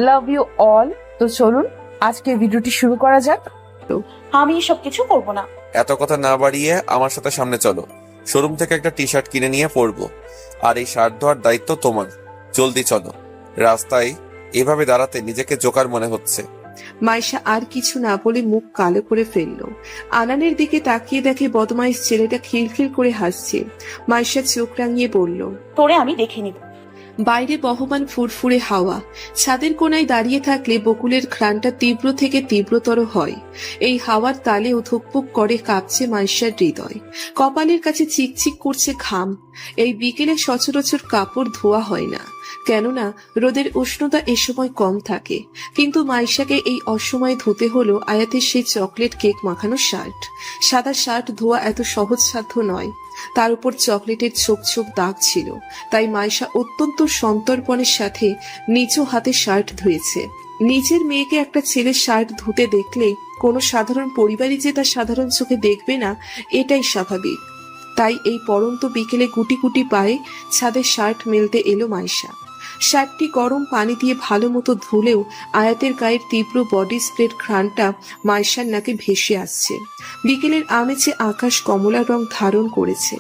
Love you all. তো চলুন আজকে ভিডিওটি শুরু করা যাক। আমি এসব কিছু করবো না। এত কথা না বাড়িয়ে আমার সাথে সামনে চলো। শোরুম থেকে একটা টি শার্ট কিনে নিয়ে পরবো, আর এই শার্ট ধোয়ার দায়িত্ব তোমার। জলদি চলো। রাস্তায় এভাবে দাঁড়াতে নিজেকে জোকার মনে হচ্ছে। মাইশা আর কিছু না বলে মুখ কালো করে ফেলল। আনানের দিকে তাকিয়ে দেখে বদমাইশ ছেলেটা খিলখিল করে হাসছে। মাইশা চোখ রাঙিয়ে বলল, তোরে আমি দেখে নিব। বাইরে বহমান ফুরফুরে হাওয়া। ছাদের কোনায় দাঁড়িয়ে থাকলে বকুলের ঘ্রাণটা তীব্র থেকে তীব্রতর হয়। এই হাওয়ার তালে ধুকপুক করে কাঁপছে মাইশার হৃদয়। কপালের কাছে চিকচিক করছে ঘাম। এই বিকেলে সচরাচর কাপড় ধোয়া হয় না, কেননা রোদের উষ্ণতা এ সময় কম থাকে। কিন্তু মাইশাকে এই অসময়ে ধুতে হলো আয়াতের সেই চকলেট কেক মাখানো শার্ট। সাদা শার্ট ধোয়া এত সহজসাধ্য নয়, তার উপর চকলেটের ছোপ ছোপ দাগ ছিল। তাই মাইশা অত্যন্ত সন্তর্পণের সাথে নিজ হাতে শার্ট ধুয়েছে। নিজের মেয়েকে একটা ছেলের শার্ট ধুতে দেখলে কোনো সাধারণ পরিবারই যে তার সাধারণ চোখে দেখবে না, এটাই স্বাভাবিক। তাই এই পড়ন্ত বিকেলে গুটি গুটি পায়ে ছাদে শার্ট মেলতে এলো মাইশা। শার্টটি গরম পানি দিয়ে ভালো মতো ধুলেও আয়াতের গায়ের তীব্র বডি স্প্রের ঘ্রাণটা মাইশার নাকে ভেসে আসছে। বিকেলের আমেজে আকাশ কমলা রং ধারণ করেছে।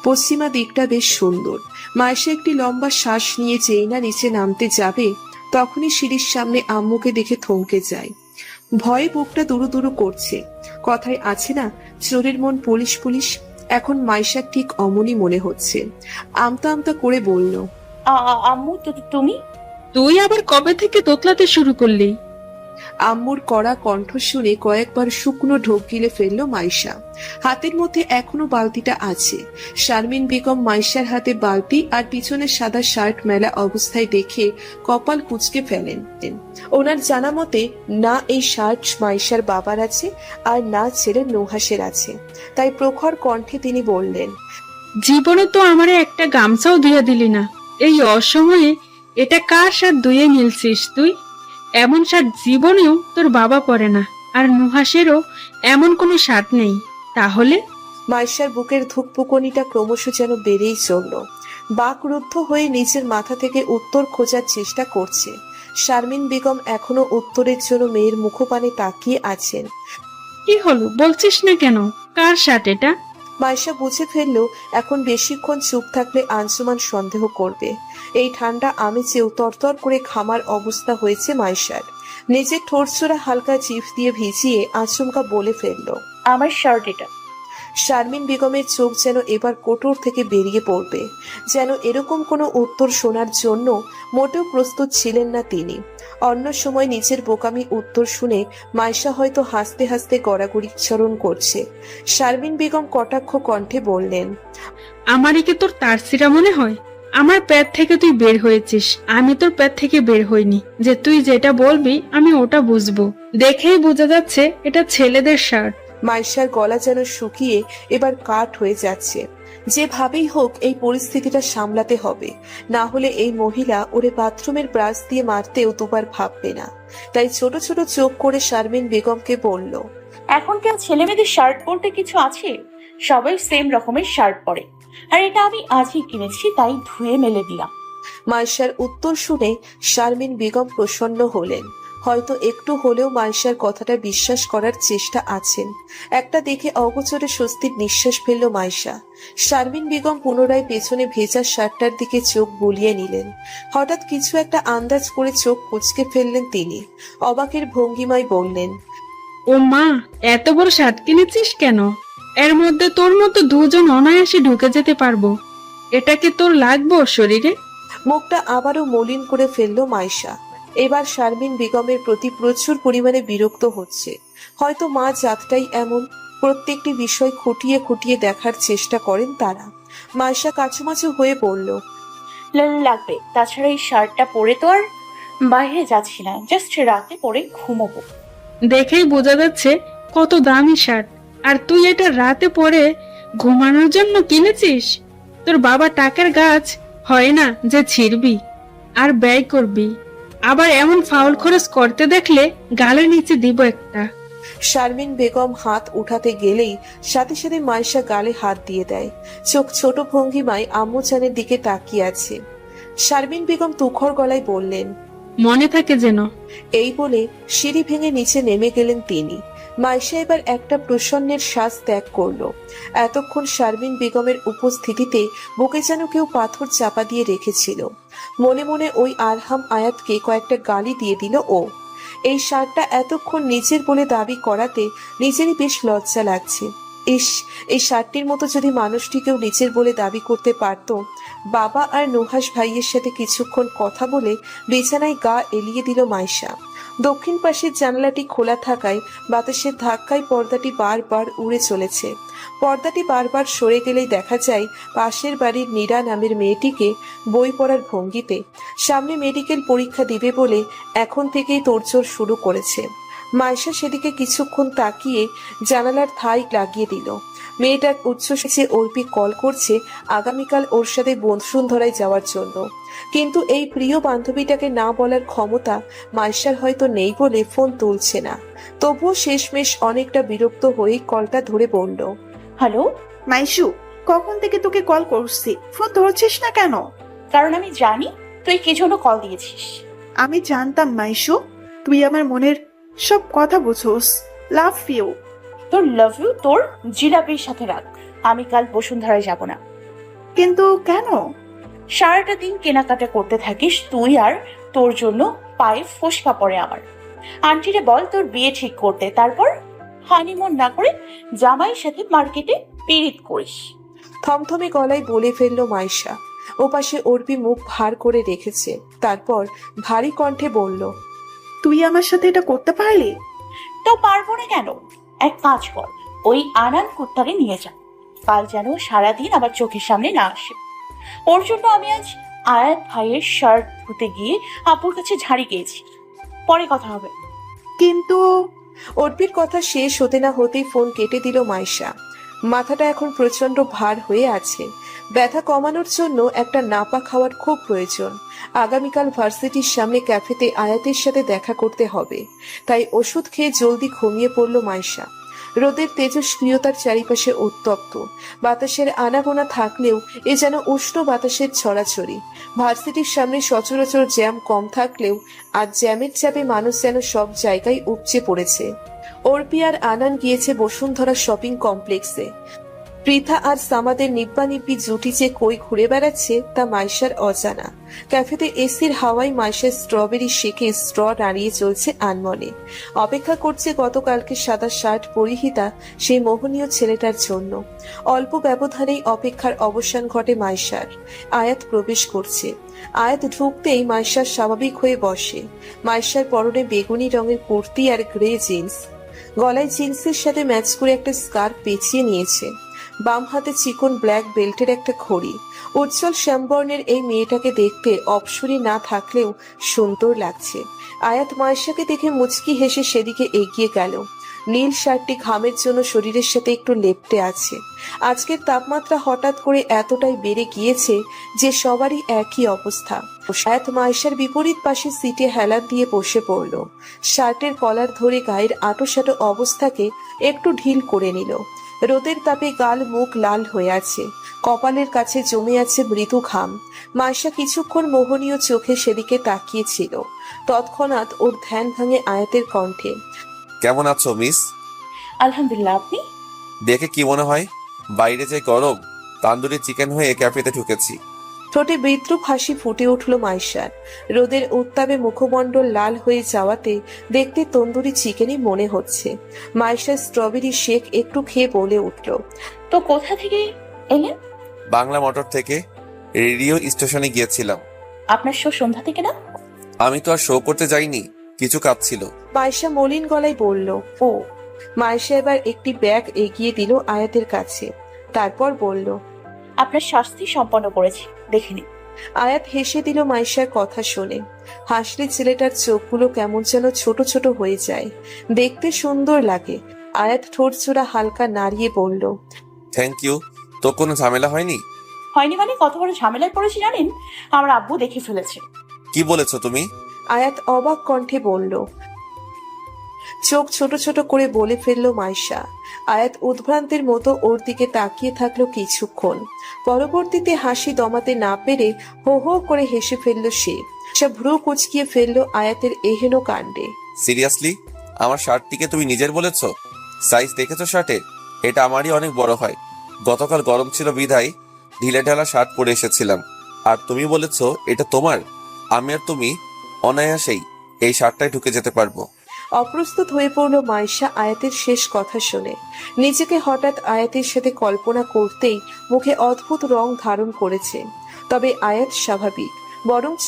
পশ্চিমা দিকটা বেশ সুন্দর। মাইশা একটি লম্বা শ্বাস নিয়ে যেই না নিচে নামতে যাবে, তখনই সিঁড়ির সামনে আম্মুকে দেখে থমকে যায়। ভয়ে বুকটা দুরু দুরু করছে। কথায় আছে না, চোরের মন পুলিশ পুলিশ। এখন মাইশার ঠিক অমনই মনে হচ্ছে। আমতা আমতা করে বলল, আম্মু তুমি? তুই আবার কবে থেকে তোতলাতে শুরু করলি? আম্মুর কড়া কণ্ঠ শুনে কয়েকবার শুকনো ঢোক গিলে ফেললো মাইশা। হাতের মধ্যে এখনো বালতিটা আছে। শারমিন বেগম মাইশার হাতে বালতি আর পিছনে সাদা শার্ট মেলা অবস্থায় দেখে কপাল কুঁচকে ফেলেন। ওনার জানা মতে না এই শার্ট মাইশার বাবার আছে, আর না ছেলে নুহাসের আছে। তাই প্রখর কণ্ঠে তিনি বললেন, জীবনে তো আমারে একটা গামছাও ধুয়ে দিলি না। এই অসময়ে এটা কার শার্ট ধুয়ে নিলছিস তুই? এমন শার্ট জীবনেও তোর বাবা পরে না, আর নুহাসেরও এমন কোনো শার্ট নেই। তাহলে? মাইশার বুকের ধুকপুকনিটা ক্রমশ যেন বেড়েই চলল। বাকরুদ্ধ হয়ে নিজের মাথা থেকে উত্তর খোঁজার চেষ্টা করছে। শারমিন বেগম এখনো উত্তরের জন্য মেয়ের মুখপানে তাকিয়ে আছেন। কি হলো, বলছিস না কেন? কার শার্ট এটা? মাইশা বুঝে ফেললো এখন বেশিক্ষণ চুপ থাকলে আঞ্জুমান সন্দেহ করবে। এই ঠান্ডা আমেজেও তরতর করে খামার অবস্থা হয়েছে মাইশার। নিজের ঠোঁটচোরা হালকা চিপস দিয়ে ভিজিয়ে আচমকা বলে ফেললো, আমার শার্ট এটা। শারমিন বেগমের চোখ যেন এবার কোটর থেকে বেরিয়ে পড়বে। যেন এরকম কোনো উত্তর শোনার জন্য মোটেও প্রস্তুত ছিলেন না তিনি। অন্য সময় নিজের বোকামি উত্তর শুনে মাইশা হয়তো হাসতে হাসতে গড়াগড়ি চরণ করছে। শারমিন বেগম কটাক্ষ কণ্ঠে বললেন, আমারই কি তোর তারসিরা মনে হয়? আমার পেট থেকে তুই বের হয়েছিস, আমি তোর পেট থেকে বের হইনি। যে তুই যেটা বলবি আমি ওটা বুঝবো। দেখেই বোঝা যাচ্ছে এটা ছেলেদের শার্ট। মাইশার গলা যেন শুকিয়ে এবার কাঠ হয়ে যাচ্ছে। যেভাবেই হোক এই পরিস্থিতিটা সামলাতে হবে, না হলে এই মহিলা ওরে বাথরুমের ব্রাশ দিয়ে মারতেও দুবার ভাববে না। তাই ছোট ছোট চোখ করে শারমিন বেগমকে বলল, এখন কেউ ছেলে মেয়েদের শার্ট পরতে কিছু আছে? সবাই সেম রকমের শার্ট পরে, আর এটা আমি আজই কিনেছি, তাই ধুয়ে মেলে দিলাম। মাইশার উত্তর শুনে শারমিন বেগম প্রসন্ন হলেন। হয়তো একটু হলেও মাইশার কথাটা বিশ্বাস করার চেষ্টা আছেন। একটা দেখে অগোচরে স্বস্তির নিঃশ্বাস ফেলল মাইশা। শারমিন বেগম পুনরায় পেছনে ভেজা শার্টটার দিকে চোখ বুলিয়ে নিলেন। হঠাৎ কিছু একটা আন্দাজ করে চোখ কুঁচকে ফেললেন তিনি। অবাকের ভঙ্গিমায় বললেন, ও মা, এত বড় শার্ট কিনেছিস কেন? এর মধ্যে তোর মতো দুজন অনায়াসে ঢুকে যেতে পারবো। এটা কি তোর লাগবে শরীরে? মুখটা আবারও মলিন করে ফেলল মাইশা। এবার শারমিন বেগমের প্রতি প্রচুর পরিমাণে বিরক্ত হচ্ছে। হয়তো মা জাতটাই এমন, প্রত্যেকটি বিষয় খুঁটিয়ে খুঁটিয়ে দেখার চেষ্টা করেন তারা। মাইশা কাছুমাছু হয়ে বলল, লাগবে। তাছাড়া এই শার্টটা পরে তো আর বাইরে যাচ্ছি না, জাস্ট রাতে পরে ঘুমোবো। দেখেই বোঝা যাচ্ছে কত দামি শার্ট, আর তুই এটা রাতে পরে ঘুমানোর জন্য কিনেছিস? তোর বাবা টাকার গাছ হয় না যে ছিড়বি আর ব্যয় করবি। আবার এমন ফাউল খরচ করতে দেখলে গালের নিচে দিব একটা। শারমিন বেগম হাত উঠাতে গেলেই সাথে সাথে মাইশা গালে হাত দিয়ে দেয়। চোখ ছোট ভঙ্গিমায় আম্মুজানের দিকে তাকিয়ে আছে। শারমিন বেগম তুখর গলায় বললেন, মনে থাকে যেন। এই বলে সিঁড়ি ভেঙে নিচে নেমে গেলেন তিনি। মাইশা এবার একটা প্রসন্নের শ্বাস ত্যাগ করলো। এতক্ষণ শারমিন বেগমের উপস্থিতিতে বুকে যেন কেউ পাথর চাপা দিয়ে রেখেছিল। মনে মনে ওই আরহাম আয়াতকে কয়েকটা গালি দিয়ে দিল ও। এই শার্টটা এতক্ষণ নিজের বলে দাবি করাতে নিজেরই বেশ লজ্জা লাগছে। ইস, এই শার্টটির মতো যদি মানুষটিকেও নিজের বলে দাবি করতে পারতো। বাবা আর নুহাস ভাইয়ের সাথে কিছুক্ষণ কথা বলে বিছানায় গা এলিয়ে দিল মাইশা। দক্ষিণ পাশের জানালাটি খোলা থাকায় বাতাসের ধাক্কায় পর্দাটি বারবার উড়ে চলেছে। পর্দাটি বারবার সরে গেলেই দেখা যায় পাশের বাড়ির নীরা নামের মেয়েটিকে বই পড়ার ভঙ্গিতে। সামনে মেডিকেল পরীক্ষা দিবে বলে এখন থেকেই তোড়জোড় শুরু করেছে। মাইশা সেদিকে কিছুক্ষণ তাকিয়ে জানালার থাই লাগিয়ে দিল। মেয়েটার উচ্ছ্বাসে অর্পি কল করছে আগামীকাল ওর সাথে বসুন্ধরায় যাওয়ার জন্য, কিন্তু এই প্রিয় বান্ধবীটাকে না বলার ক্ষমতা মাইশার হয়তো নেই বলে ফোন তুলছে না। তবুও শেষমেশ অনেকটা বিরক্ত হয়ে কলটা ধরে বলল, হ্যালো। মাইশু, কখন থেকে তোকে কল করছি, ফোন ধরছিস না কেন? কারণ আমি জানি তুই কি জন্য কল দিয়েছিস। আমি জানতাম মাইশু, তুই আমার মনের সব কথা বুঝোস। Love you. তোর লাভ ইউ তোর জিলাপির সাথে রাখ। আমি কাল বসুন্ধরায় যাব না। কিন্তু কেন? সারাটা দিন কেনাকাটা করতে থাকিস তুই, আর তোর জন্য পায়ে ফোসকা পড়ে আমার। আন্টিরে বল তোর বিয়ে ঠিক করতে, তারপর হানিমুন না করে জামাইয়ের সাথে মার্কেটে পিরিত করিস। থমথমে গলায় বলে ফেলল মাইশা। ওপাশে অর্পি মুখ ভার করে রেখেছে। তারপর ভারী কণ্ঠে বলল, তুই আমার সাথে এটা করতে পারলি? তো পারবো না কেন? এক কাজ কর, ওই আনান কুত্তাকে নিয়ে যা। কাল যেন সারাদিন আবার চোখের সামনে না আসে। ওর জন্য আমি আজ আয়াত ভাইয়ের শার্ট ধুতে গিয়ে আপুর কাছে ঝাড়ি গিয়েছি। পরে কথা হবে। কিন্তু অর্পির কথা শেষ হতে না হতেই ফোন কেটে দিল মাইশা। মাথাটা এখন প্রচন্ড ভার হয়ে আছে। ব্যথা কমানোর জন্য একটা নাপা খাওয়ার খুব প্রয়োজন। আগামীকাল ভার্সিটির সামনে ক্যাফেতে আয়াতের সাথে দেখা করতে হবে। তাই ওষুধ খেয়ে জলদি ঘুমিয়ে পড়ল মাইশা। রোদের তেজস্ক্রিয়তার চারিপাশে উত্তপ্ত। বাতাসের আনাগোনা থাকলেও এ যেন উষ্ণ বাতাসের ছড়াছড়ি। ভার্সিটির সামনে সচরাচর জ্যাম কম থাকলেও আজ জ্যামের চাপে মানুষ যেন সব জায়গায় উপচে পড়েছে। অর্পি আর আনান গিয়েছে বসুন্ধরা শপিং কমপ্লেক্সে। পৃথা আর সামাদের নিব্বানিব্বি জুটি যে কই ঘুরে বেড়াচ্ছে তা মাইশার অজানা। ক্যাফেতে এসির হাওয়ায় মাইশার স্ট্রবেরি শেকে স্ট্র দাঁড়িয়ে চলছে আনমনে। অপেক্ষা করছে গতকালকে সাদা শার্ট পরিহিতা সেই মোহনীয় ছেলেটার জন্য। অল্প ব্যবধানেই অপেক্ষার অবসান ঘটে মাইশার। আয়াত প্রবেশ করছে। আয়াত ঢুকতেই মাইশার স্বাভাবিক হয়ে বসে। মাইশার পরনে বেগুনি রঙের কুর্তি আর গ্রে জিন্স। গলায় জিন্সের সাথে ম্যাচ করে একটা স্কার্ফ পেঁচিয়ে নিয়েছে। বাম হাতে চিকন ব্ল্যাক বেল্টের একটা ঘড়ি। উজ্জ্বল শ্যামবর্ণের এই মেয়েটাকে দেখতে অপসরী না থাকলেও সুন্দর লাগছে। আয়াত মাইশাকে দেখে মুচকি হেসে সেদিকে এগিয়ে গেল। নীল শার্টটি ঘামের জন্য শরীরের সাথে একটু লেপ্টে আছে। আজকের তাপমাত্রা হঠাৎ করে এতটাই বেড়ে গিয়েছে যে সবারই একই অবস্থা। আয়াত মাইশার বিপরীত পাশে সিটে হেলান দিয়ে বসে পড়ল। শার্টের কলার ধরে গায়ের আঁটোসাঁটো অবস্থাকে একটু ঢিল করে নিল। রোদের তাপে গাল মুখ লাল হয়ে আছে। কপালের কাছে জমে আছে মৃদু ঘাম। মাইশা কিছুক্ষণ মোহনীয় চোখে সেদিকে তাকিয়েছিল। তৎক্ষণাৎ ওর ধ্যান ভাঙে আয়াতের কণ্ঠে, কেমন আছো মিস? আলহামদুলিল্লাহ। আপনি? দেখে কি মনে হয় বাইরে যে গরম, তান্দুরি চিকেন হয়ে ক্যাফেতে ঢুকেছি। ঠোঁটে বিদ্রুপ হাসি ফুটে উঠল মাইশার। রোদের উত্তাপে মুখমণ্ডল লাল হয়ে যাওয়াতে দেখতে তন্দুরি চিকেনই মনে হচ্ছে। মাইশার স্ট্রবেরি শেক একটু খেয়ে বলে উঠল, তো কোথা থেকে এলেন? বাংলা মোটর থেকে রেডিও স্টেশনে গিয়েছিলাম। আপনার শো সন্ধ্যা থেকে না? আমি তো আর শো করতে যাইনি, কিছু কাজ ছিল। মাইশা মলিন গলায় বলল। ও, মাইশা এবার একটি ব্যাগ এগিয়ে দিল আয়াতের কাছে। তারপর বলল, আপনার শাস্তি সম্পন্ন করেছি, দেখে নিন। আয়াত হেসে দিল মাইশার কথা শুনে। হাসলে ছেলেটার চোখগুলো কেমন যেন ছোট ছোট হয়ে যায়। দেখতে সুন্দর লাগে। আয়াত ঠোঁট চোরা হালকা নাড়িয়ে বলল, থ্যাংক ইউ। তো কোনো ঝামেলা হয়নি? হয়নি মানে কত বড় ঝামেলায় পড়েছি জানেন? আমার আব্বু দেখে ফেলেছে। কি বলেছো তুমি? আয়াত অবাক কণ্ঠে বলল। চোখ ছোট ছোট করে বলে ফেলল মাইশা। আয়াত উদ্ভ্রান্তের মতো ওর দিকে তাকিয়ে থাকলো কিছুক্ষণ। পরবর্তীতে হাসি দমাতে না পেরে হো হো করে হেসে ফেলল সে। সব ভ্রু কুচকিয়ে ফেললো আয়াতের এহেন কাণ্ডে। সিরিয়াসলি আমার শার্টটিকে তুমি নিজের বলেছো? সাইজ দেখেছো শার্টের? এটা আমারই অনেক বড় হয়। গতকাল গরম ছিল বিধায় ঢিলে ঢালা শার্ট পরে এসেছিলাম, আর তুমি বলেছো এটা তোমার। আমি আর তুমি অনায়াসেই এই শার্টটায় ঢুকে যেতে পারবো। অপ্রস্তুত হয়ে পড়ল মাইশা আয়াতের শেষ কথা শুনে। নিজেকে হঠাৎ আয়াতের সাথে কল্পনা করতেই মুখে অদ্ভুত রং ধারণ করেছে। তবে আয়াত স্বাভাবিক, বরঞ্চ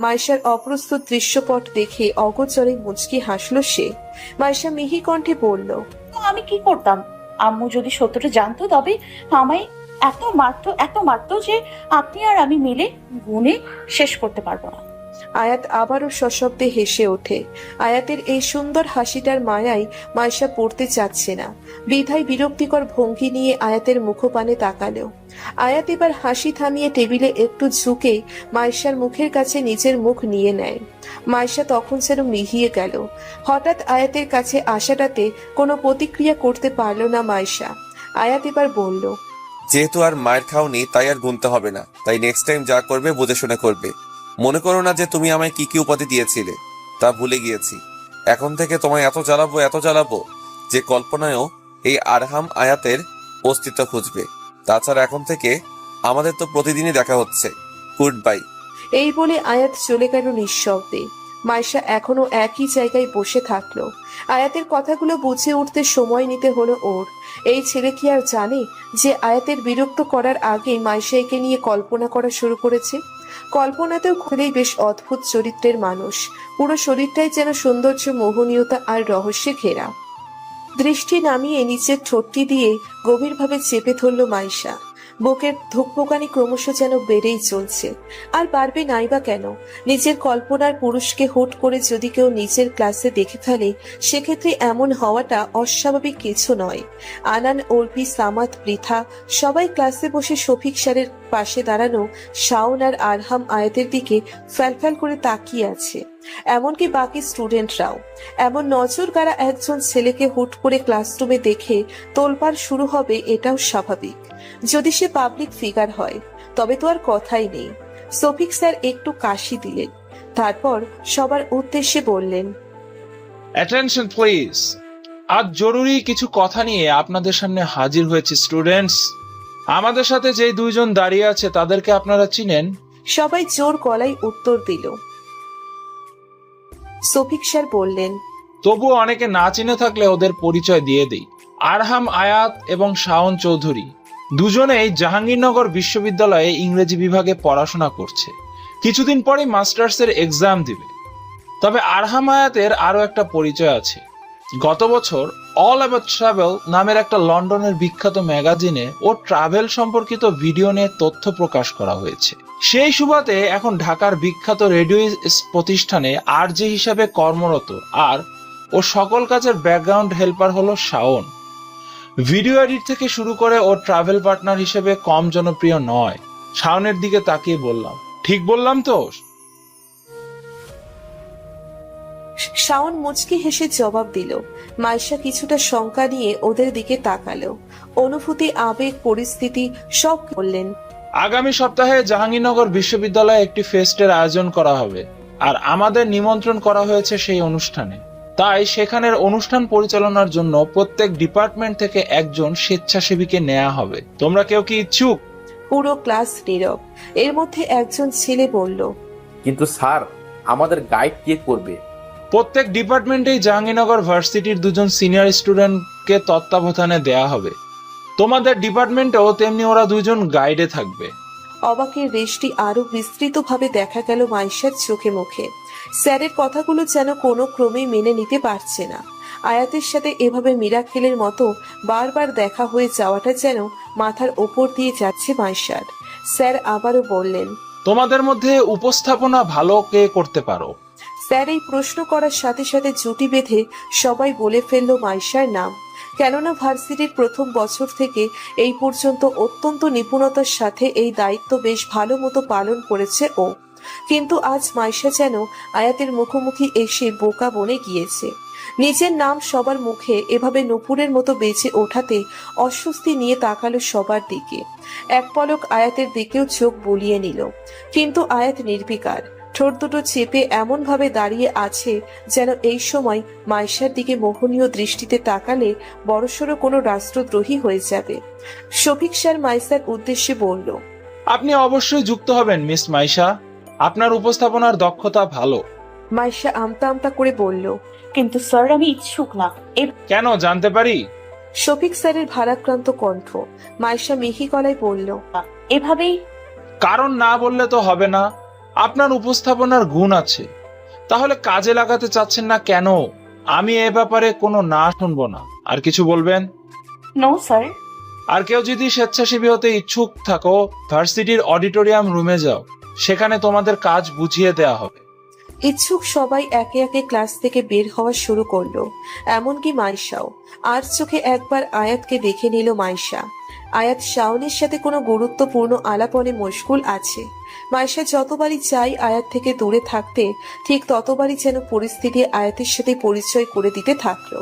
মাইশার অপ্রস্তুত দৃশ্যপট দেখে অগোচরে মুচকি হাসল সে। মাইশা মিহি কণ্ঠে বলল, তো আমি কি করতাম? আম্মু যদি সত্যটা জানতো তবে আমায় এত মারতো যে আপনি আর আমি মিলে গুনে শেষ করতে পারবো না। আয়াত আবারও সশব্দে হেসে ওঠে। আয়াতের এই সুন্দর হাসিটার মায়ায় মাইশা পড়তে চাচ্ছে না, বিধায় বিরক্তিকর ভঙ্গি নিয়ে আয়াতের মুখপানে তাকালো। আয়াত এবার হাসি থামিয়ে টেবিলে একটু ঝুঁকে মাইশার মুখের কাছে নিজের মুখ নিয়ে নেয়। মাইশা তখন যেন মিহিয়ে গেল। হঠাৎ আয়াতের কাছে আসাটাতে কোনো প্রতিক্রিয়া করতে পারল না মাইশা। আয়াত এবার বলল, যেহেতু আর মায়ের খাওনি তাই আর গুনতে হবে না, তাই নেক্সট টাইম যা করবে বুঝে শুনে করবে। মনে করো না যে তুমি আমায় কি কি উপাধি দিয়েছিলে, তা ভুলে গিয়েছি। এখন থেকে তোমায় এত জ্বালাবো যে কল্পনায়ও এই আরহাম আয়াতের অস্তিত্ব খুঁজবে। তাছাড়া এখন থেকে আমাদের তো প্রতিদিনই দেখা হচ্ছে। Good bye. এই বলে আয়াত চলে গেল নিঃশব্দে। মাইশা এখনো একই জায়গায় বসে থাকলো। আয়াতের কথাগুলো বুঝে উঠতে সময় নিতে হলো ওর। এই ছেলে কি আর জানে যে আয়াতের বিরক্ত করার আগেই মাইশা একে নিয়ে কল্পনা করা শুরু করেছে? কল্পনাতেও খুলেই বেশ অদ্ভুত চরিত্রের মানুষ। পুরো শরীরটাই যেন সৌন্দর্য, মোহনীয়তা আর রহস্যে ঘেরা। দৃষ্টি নামিয়ে নিচের ঠোঁটটি দিয়ে গভীরভাবে চেপে ধরল মাইশা। বুকের ধুকপুকানি ক্রমশ যেন বেড়েই চলছে। আর পারবে নাইবা কেন? নিজের কল্পনার পুরুষকে হুট করে যদি কেউ নিজের ক্লাসে দেখে ফেলে, সেক্ষেত্রে এমন হওয়াটা অস্বাভাবিক কিছু নয়। আনান, অর্পি, সামাদ, পৃথা সবাই ক্লাসে বসে শফিক স্যারের পাশে দাঁড়ানো শাওন আর আরহাম আয়াতের দিকে ফ্যালফ্যাল করে তাকিয়ে আছে। এমনকি বাকি স্টুডেন্টরাও। এমন নজর কাড়া একজন ছেলেকে হুট করে ক্লাসরুমে দেখে তোলপাড় শুরু হবে, এটাও স্বাভাবিক। যদি সে পাবলিক ফিগার হয় তবে তো আর কথাই নেই। শফিক স্যার একটু কাশি দিলেন, তারপর সবার উদ্দেশ্যে বললেন, অ্যাটেনশন প্লিজ। আজ জরুরি কিছু কথা নিয়ে আপনাদের সামনে হাজির হয়েছে স্টুডেন্টস। আমাদের সাথে যে দুইজন দাঁড়িয়ে আছে তাদেরকে আপনারা চিনেন? সবাই জোর গলায় উত্তর দিল। শফিক স্যার বললেন, তবুও অনেকে না চিনে থাকলে ওদের পরিচয় দিয়ে দিই। আরহাম আয়াত এবং শাওন চৌধুরী দুজনেই জাহাঙ্গীরনগর বিশ্ববিদ্যালয়ে ইংরেজি বিভাগে পড়াশোনা করছে। কিছুদিন পরেই মাস্টার্সের এক্সাম দিবে। তবে আরহাম আয়াতের আরো একটা পরিচয় আছে। গত বছর অল অ্যাবাউট ট্রাভেল নামের একটা লন্ডনের বিখ্যাত ম্যাগাজিনে ও ট্রাভেল সম্পর্কিত ভিডিও নিয়ে তথ্য প্রকাশ করা হয়েছে। সেই সুবাদে এখন ঢাকার বিখ্যাত রেডিও প্রতিষ্ঠানে আরজে হিসাবে কর্মরত, আর ও সকল কাজের ব্যাকগ্রাউন্ড হেল্পার হলো শাওন। ভিডিও এডিট থেকে শুরু করে ও ট্রাভেল পার্টনার হিসেবে কম জনপ্রিয় নয়। শাওনের দিকে তাকিয়ে বললাম, ঠিক বললাম তো? শাওন মুচকি হেসে জবাব দিল। মাইশা কিছুটা শঙ্কা নিয়ে ওদের দিকে তাকালো। অনুভূতি, আবেগ, পরিস্থিতি সব বললেন। আগামী সপ্তাহে জাহাঙ্গীরনগর বিশ্ববিদ্যালয়ে একটি ফেস্টের আয়োজন করা হবে, আর আমাদের নিমন্ত্রণ করা হয়েছে সেই অনুষ্ঠানে। তাই সেখানের অনুষ্ঠান পরিচালনার জন্য প্রত্যেক ডিপার্টমেন্ট থেকে একজন স্বেচ্ছাসেবীকে নেওয়া হবে। তোমরা কেউ কি ইচ্ছুক? পুরো ক্লাস নীরব। এর মধ্যে একজন ছেলে বলল, কিন্তু স্যার, আমাদের গাইড কে করবে? প্রত্যেক ডিপার্টমেন্টেই জাহাঙ্গীরনগর ভার্সিটির দুজন সিনিয়র স্টুডেন্টকে তত্ত্বাবধানে দেয়া হবে। তোমাদের ডিপার্টমেন্টেও তেমনি ওরা দুজন গাইডে থাকবে। অবাকের রেশটি আরো বিস্তৃতভাবে দেখা গেল মাইশার চোখে মুখে। স্যারের কথাগুলো যেন কোনো ক্রমেই মেনে নিতে পারছে না। আয়াতের সাথে এভাবে মিরাক্কেলের মতো বারবার দেখা হয়ে যাওয়াটা যেন মাথার ওপর দিয়ে যাচ্ছে মাইশার। স্যার আবারও বললেন, তোমাদের মধ্যে উপস্থাপনা ভালো কে করতে পারো? স্যার এই প্রশ্ন করার সাথে সাথে জুটি বেঁধে সবাই বলে ফেলল মাইশার নাম। কেননা ভার্সিটির প্রথম বছর থেকে এই পর্যন্ত অত্যন্ত নিপুণতার সাথে এই দায়িত্ব বেশ ভালো মতো পালন করেছে ও। কিন্তু আজ মাইশা যেন আয়াতের মুখোমুখি এসে বোকা বনে গিয়েছে। নিজের নাম সবার মুখে এভাবে নূপুরের মতো বেঁচে ওঠাতে অস্বস্তি নিয়ে তাকালো সবার দিকে। এক পলক আয়াতের দিকেও চোখ বুলিয়ে নিল, কিন্তু আয়াত নির্বিকার, ঠোঁট দুটো চেপে এমন ভাবে দাঁড়িয়ে আছে যেন এই সময় মাইশার দিকে মোহনীয় দৃষ্টিতে তাকালে বড়সড় কোনো রাষ্ট্রদ্রোহী হয়ে যাবে। শফিক স্যার মাইশার উদ্দেশ্যে বলল, আপনি অবশ্যই যুক্ত হবেন মিস মাইশা, আপনার উপস্থাপনার দক্ষতা ভালো। মাইশা আমতা আমতা করে বলল, কিন্তু স্যার আমি ইচ্ছুক না। কেন জানতে পারি? শফিক স্যারের ভারাক্রান্ত কণ্ঠ। মাইশা মিহি গলায় বলল, এভাবেই কারণ না বললে তো হবে না, আপনার উপস্থাপনার গুণ আছে, তাহলে কাজে লাগাতে চাচ্ছেন না কেন? আমি এ ব্যাপারে কোনো না শুনবো না। আর কিছু বলবেন? No sir. আর কেউ যদি স্বেচ্ছাসেবী হতে ইচ্ছুক থাকো, ভার্সিটির অডিটোরিয়াম রুমে যাও, সেখানে তোমাদের কাজ বুঝিয়ে দেয়া হবে। ইচ্ছুক সবাই একে একে ক্লাস থেকে বের হওয়া শুরু করলো, এমনকি মাইশাও। আর চোখে একবার আয়াতকে দেখে নিল মাইশা। আয়াত শাওনের সাথে কোনো গুরুত্বপূর্ণ আলাপনে মশগুল আছে। মাইশা যতবারই চাই আয়াত থেকে দূরে থাকতে, ঠিক ততবারই যেন পরিস্থিতি আয়াতের সাথে পরিচয় করে দিতে থাকলো।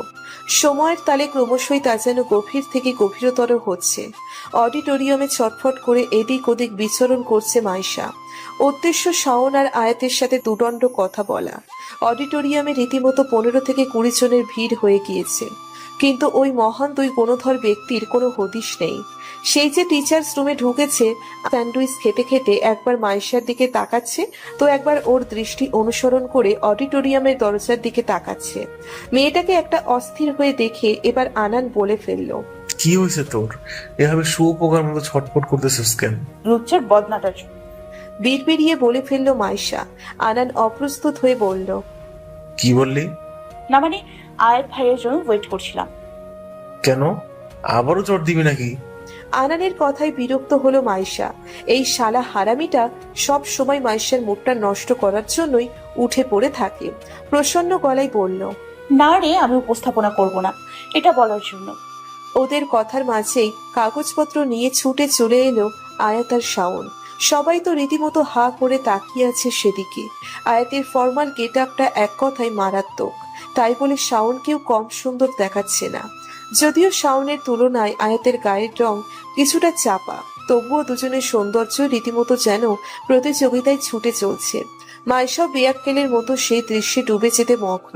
সময়ের তালে ক্রমশই তা যেন গভীর থেকে গভীরতর হচ্ছে। অডিটোরিয়ামে ছটফট করে এদিক ওদিক বিচরণ করছে মাইশা। উদ্দেশ্য শাওন আর আয়াতের সাথে দুদণ্ড কথা বলা। অডিটোরিয়ামে রীতিমতো 15 থেকে 20 জনের ভিড় হয়ে গিয়েছে, কিন্তু ওই মহান দুই গুণধর ব্যক্তির কোনো হদিশ নেই। সেই যে টিচার্স রুমে ঢুকেছে, স্যান্ডউইচ খেতে খেতে একবার মাইশার দিকে তাকাচ্ছে, তো একবার ওর দৃষ্টি অনুসরণ করে অডিটোরিয়ামের দরজার দিকে তাকাচ্ছে। মেয়েটাকে একটা অস্থির হয়ে দেখে এবার আনান বলে ফেলল, কি হয়েছে তোর? এভাবে শুয়োপোকার মতো ছটফট করতেছিস কেন? লুচ্চার বদনাটার জন্য। বিড়বিড়িয়ে বলে ফেলল মাইশা। আনান অপ্রস্তুত হয়ে বলল, কি বললি? না মানে আয়াত ভাইয়ের জন্য ওয়েট করছিলাম। কেন আবারও চট দিবি নাকি? আনানের কথায় বিরক্ত হলো মাইশা। এই শালা হারামিটা সব সময় মাইশার মুডটা নষ্ট করার জন্যই উঠে পড়ে থাকে। প্রসন্ন গলায় বলল, না রে, আমি উপস্থাপনা করব না, এটা বলার জন্য। ওদের কথার মাঝেই কাগজপত্র নিয়ে ছুটে চলে এলো আয়াত আর শাওন। সবাই তো রীতিমতো হা করে তাকিয়ে আছে সেদিকে। আয়াতের ফর্মাল গেট আপটা এক কথায় মারাত্মক, তাই বলে শাওনকেও কম সুন্দর দেখাচ্ছে না। যদিও শাওনের তুলনায় আয়াতের গায়ের রং কিছুটা চাপা, তবুও দুজনের সৌন্দর্য রীতিমতো যেন প্রতিযোগিতায় ছুটে চলছে। মাইশা বেয়াক্কেলের মতো সেই দৃশ্যে ডুবে যেতে মগ্ন।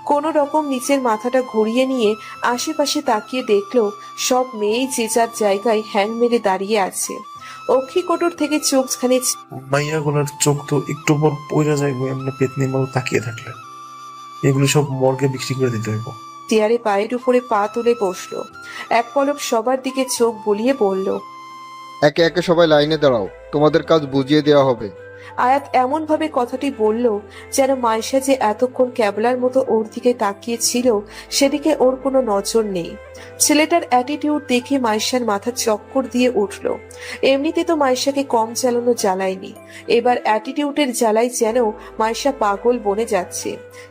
কোন রকম নিচের মাথাটা ঘুরিয়ে নিয়ে আশেপাশে তাকিয়ে দেখলো সব মেয়েই যে যার জায়গায় হ্যাং মেরে দাঁড়িয়ে আছে। অক্ষিকোটর থেকে চোখখানি মাইয়া গুলার চোখ তো একটু পর পয়রা যাইবো এমনি পেতনির মতো তাকিয়ে থাকলে। এগুলো সব মর্গে বিক্রি করে দিতে হইব। চেয়ারে পায়ের উপরে পা তুলে বসলো। এক পলক সবার দিকে চোখ বুলিয়ে বলল, একে একে সবাই লাইনে দাঁড়াও, তোমাদের কাজ বুঝিয়ে দেওয়া হবে। আয়াত এমন ভাবে কথাটি বলল যেন মাইশা যে এতক্ষণ ক্যাবলার মতো ওর দিকে তাকিয়ে ছিল সেদিকে ওর কোনো নজর নেই। ছেলেটার অ্যাটিটিউড দেখে মাইশার মাথা চক্কর দিয়ে উঠল। এমনিতে তো মাইশাকে কম জ্বালানো জ্বালায়নি, এবার অ্যাটিটিউডের জ্বালায় যেন মাইশা পাগল বনে যাচ্ছে।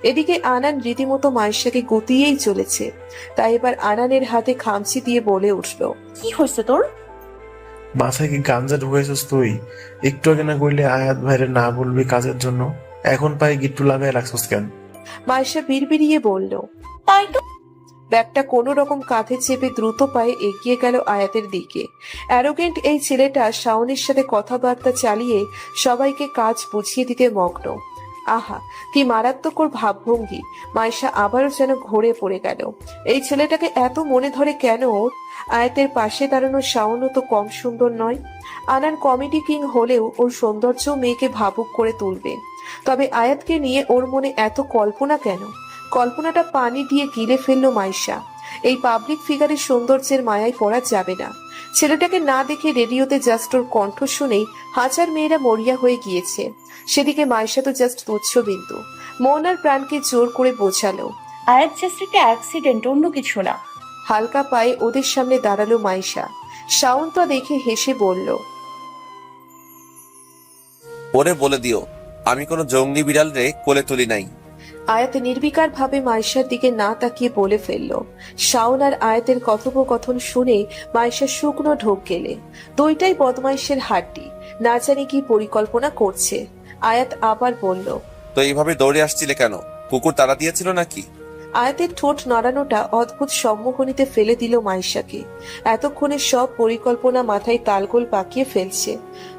এদিকে আনান রীতিমতো মাইশাকে গুতিয়েই চলেছে। তাই এবার আনানের হাতে খামচি দিয়ে বলে উঠল, কি হয়েছে তোর? মাথায় কি গাঞ্জা ঢুকাইছিস তুই? একটু আগে না কইলে আয়াত ভাইরে না বলবি কাজের জন্য, এখন পায়ে গিট্টু লাগাই রাখছিস কেন? মাইশা বিড়বিড়িয়ে বলল। তাই তো। ব্যাগটা কোনো রকম কাঁধে চেপে দ্রুত পায়ে এগিয়ে গেল আয়াতের দিকে। অ্যারোগেন্ট এই ছেলেটা শাওনের সাথে কথাবার্তা চালিয়ে সবাইকে কাজ বুঝিয়ে দিতে মগ্ন। আহা, কি মারাত্মকর ভাবভঙ্গি! মাইশা আবারও যেন ঘুরে পড়ে গেল। এই ছেলেটাকে এত মনে ধরে কেন ওর? আয়াতের পাশে দাঁড়ানো শাওনও তো কম সুন্দর নয়। আনার কমেডি কিং হলেও ওর সৌন্দর্য মেয়েকে ভাবুক করে তুলবে। তবে আয়াতকে নিয়ে ওর মনে এত কল্পনা কেন? কল্পনাটা পানি দিয়ে গিলে ফেললো মাইশা। এই পাবলিক ফিগারের সৌন্দর্যের মায়ায় পড়া যাবে না। ছেলেটাকে না দেখে রেডিওতে জাস্ট ওর কণ্ঠ শুনেই হাজার মেয়েরা মরিয়া হয়ে গিয়েছে। সেদিকে মাইশা তো জাস্ট তুচ্ছ বিন্দু। মন আর প্রাণকে জোর করে বোঝালো, আয়াত জাস্ট একটা অ্যাক্সিডেন্ট, অন্য কিছু না। হালকা পায়ে ওদের সামনে দাঁড়ালো মাইশা। শাওন তো দেখে হেসে বলল, ওরে বলে দিও আমি কোনো জঙ্গলি বিড়াল রে কোলে তুলি নাই। আয়াত নির্বিকার ভাবে মাইশার দিকে না তাকিয়ে বলে ফেলল। শাওন আর আয়াতের কথোপকথন শুনে মাইশা শুকনো ঢোক গেলে। দুইটাই বদমাইশের হাড্ডি, না জানি কি পরিকল্পনা করছে। আয়াত আবার বলল, তো এইভাবে দৌড়ে আসছিলে কেন? কুকুর তাড়া দিয়েছিল নাকি? আয়াতের ঠোঁট নাড়ানোটা অদ্ভুত সম্মোহনীতে ফেলে দিল মাইশাকে। এতক্ষণে সব পরিকল্পনা মাথায় তালগোল পাকিয়ে ফেলছে।